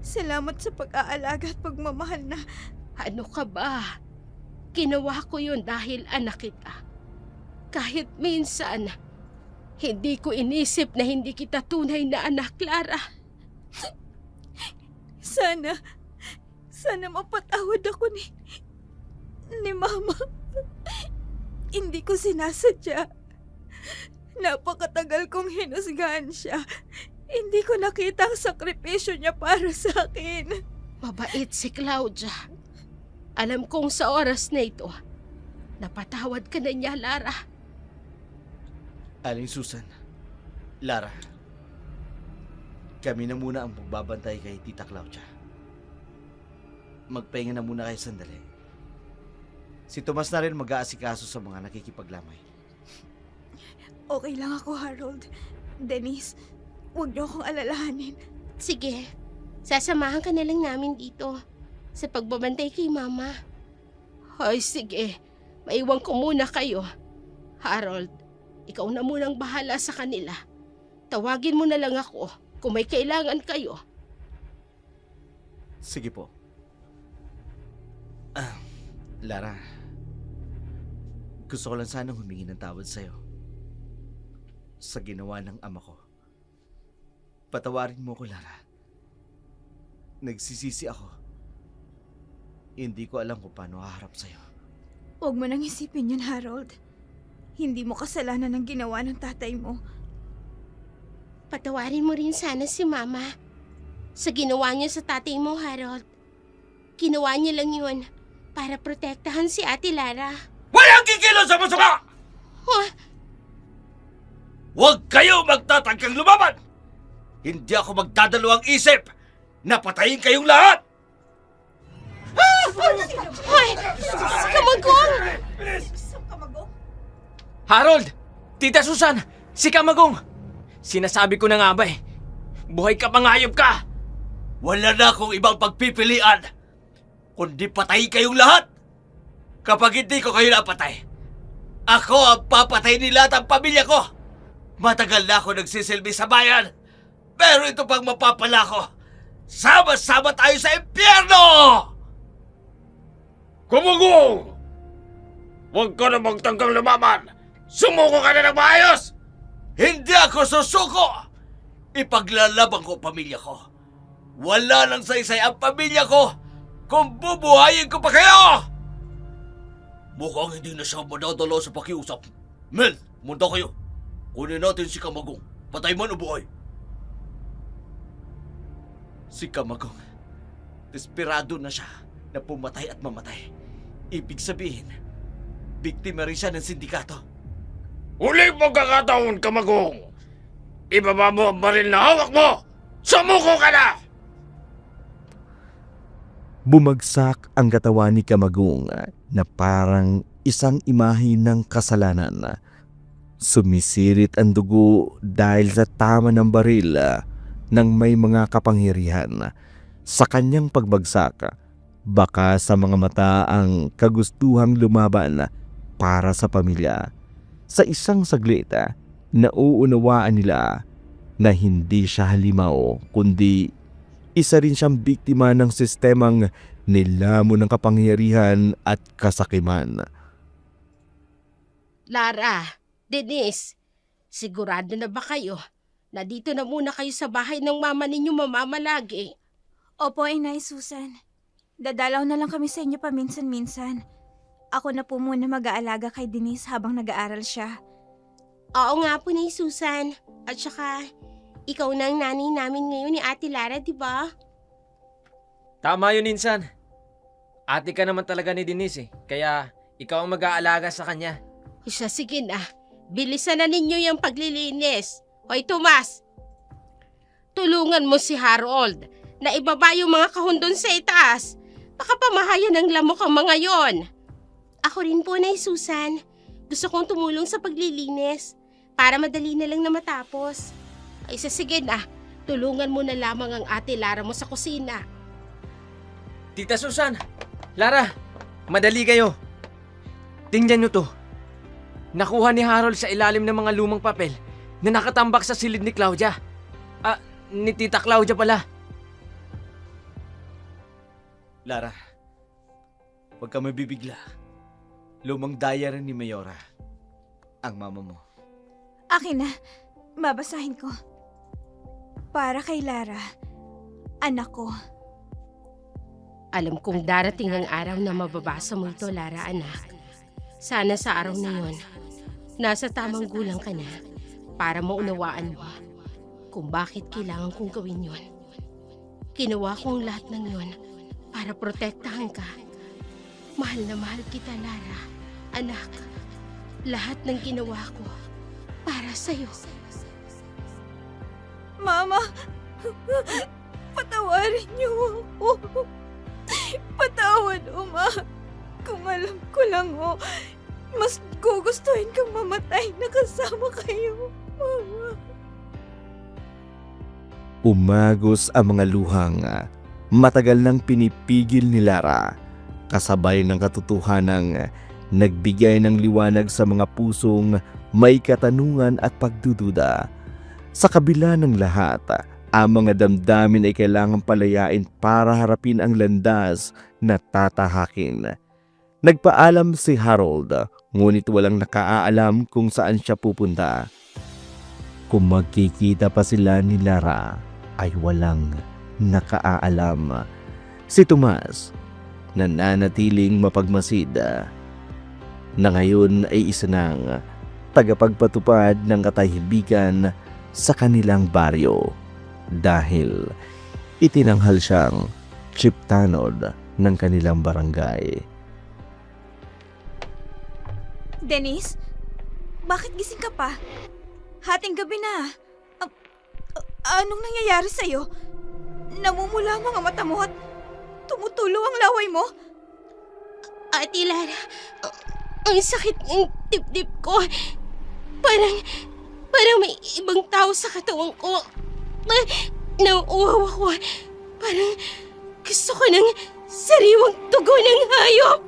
Salamat sa pag-aalaga at pagmamahal na... Ano ka ba? Ginawa ko yun dahil anak kita. Kahit minsan, hindi ko inisip na hindi kita tunay na anak, Lara. Sana mapatawad ako ni Mama. Hindi ko sinasadya. Napakatagal kong hinusgahan siya. Hindi ko nakita ang sakripisyo niya para sa akin. Mabait si Claudia. Alam kong sa oras na ito, napatawad ka na niya, Lara. Aling Susan, Lara, kami na muna ang magbabantay kay Tita Claudia. Magpahinga na muna kayo sandali. Si Tomas na rin mag-aasikaso sa mga nakikipaglamay. Okay lang ako, Harold. Denise, huwag niyo akong alalahanin. Sige, sasamahan ka na lang namin dito sa pagbabantay kay Mama. Hoy, sige. Maiwan ko muna kayo. Harold, ikaw na munang bahala sa kanila. Tawagin mo na lang ako kung may kailangan kayo. Sige po. Lara, gusto ko lang sanang humingi ng tawad sa'yo. sa ginawa ng ama ko. Patawarin mo ko, Lara. Nagsisisi ako. Hindi ko alam kung paano haharap sa'yo. Huwag mo nang isipin yun, Harold. Hindi mo kasalanan ang ginawa ng tatay mo. Patawarin mo rin sana si Mama sa ginawa niya sa tatay mo, Harold. Ginawa niya lang yun para protektahan si Ate Lara. Walang kikilos sa masama! Huh? Huwag kayo magtatangkang lumaban! Hindi ako magdadalawang isip na patayin kayong lahat! Hoy! Kamagong! Harold! Tita Susan! Si Kamagong! Sinasabi ko na nga ba eh. Buhay ka pangayop ka! Wala na akong ibang pagpipilian, kundi patayin kayong lahat! Kapag hindi ko kayo napatay, ako ang papatay ni lahat ang pamilya ko! Matagal na ako nagsisilbi sa bayan, pero ito pang mapapala ko. Sama-sama tayo sa impyerno! Kamagong! Huwag ka na magtanggang lumaban! Sumuko ka na ng maayos! Hindi ako susuko! Ipaglalaban ko ang pamilya ko. Wala nang saysay ang pamilya ko kung bubuhayin ko pa kayo! Mukhang hindi na siya madadala sa pakiusap. Men, munta kayo. Kunin natin si Kamagong. Patay man o buhay. Si Kamagong, desperado na siya na pumatay at mamatay. Ibig sabihin, biktima rin siya ng sindikato. Huling pagkakataon, Kamagong! Ibaba mo ang baril na hawak mo! Sumuko ka na! Bumagsak ang katawan ni Kamagong na parang isang imahe ng kasalanan. Sumisirit ang dugo dahil sa tama ng baril ng may mga kapangyarihan. Sa kanyang pagbagsak, baka sa mga mata ang kagustuhang lumaban para sa pamilya. Sa isang saglit, nauunawaan nila na hindi siya halimaw kundi isa rin siyang biktima ng sistemang nilamon ng kapangyarihan at kasakiman. Lara, Denise, sigurado na ba kayo na dito na muna kayo sa bahay ng mama ninyo mamamalagi? Opo, Inay Susan. Dadalaw na lang kami sa inyo paminsan-minsan. Ako na po muna mag-aalaga kay Denise habang nag-aaral siya. Oo nga po ni Susan. At saka, ikaw na ang nanay namin ngayon ni Ate Lara, di ba? Tama yun, Insan. Ate ka naman talaga ni Denise eh. Kaya ikaw ang mag-aalaga sa kanya. Siya, sige na. Bilisan na ninyo yung paglilinis. Hoy, Tomas! Tulungan mo si Harold na ibaba yung mga kahon doon sa itaas. Baka pamahayan ng lamok ang mga yon. Ako rin po, Nay Susan. Gusto kong tumulong sa paglilinis para madali na lang na matapos. Ay, sige na. Tulungan mo na lamang ang Ate Lara mo sa kusina. Tita Susan! Lara! Madali kayo. Tingnan nyo to. Nakuha ni Harold sa ilalim ng mga lumang papel na nakatambak sa silid ni Claudia. Ni Tita Claudia pala. Lara, huwag ka mabibigla. Lumang diary ni Mayora ang mama mo. Akin na. Babasahin ko. Para kay Lara, anak ko. Alam kong darating ang araw na mababasa mo ito, Lara, anak. Sana sa araw na yon, nasa tamang gulang ka na para maunawaan mo kung bakit kailangan kong gawin yon. Ginawa kong lahat ng yon para protektahan ka. Mahal na mahal kita, Lara. Anak, lahat ng ginawa ko para sa'yo. Mama, patawarin niyo ako. Patawad, Uma. Kung alam ko lang, mas gugustuhin kang mamatay na kasama kayo, Mama. Umagos ang mga luhang matagal nang pinipigil ni Lara, kasabay ng katotohanang nagbigay ng liwanag sa mga pusong may katanungan at pagdududa. Sa kabila ng lahat, ang mga damdamin ay kailangang palayain para harapin ang landas na tatahakin. Nagpaalam si Harold, ngunit walang nakaalam kung saan siya pupunta. Kung magkikita pa sila ni Lara ay walang nakaalam. Si Tomas, nananatiling mapagmasid, na ngayon ay isa ng tagapagpatupad ng katahimikan sa kanilang baryo dahil itinanghal siyang chief tanod ng kanilang barangay. Dennis, bakit gising ka pa? Hating gabi na. Anong nangyayari sa'yo? Namumula ang mga mata mo at tumutulo ang laway mo? Ate Lara, ang sakit ng dibdib ko. Parang may ibang tao sa katawan ko. Nauuhaw ako. Parang gusto ko ng sariwang tugo ng hayop.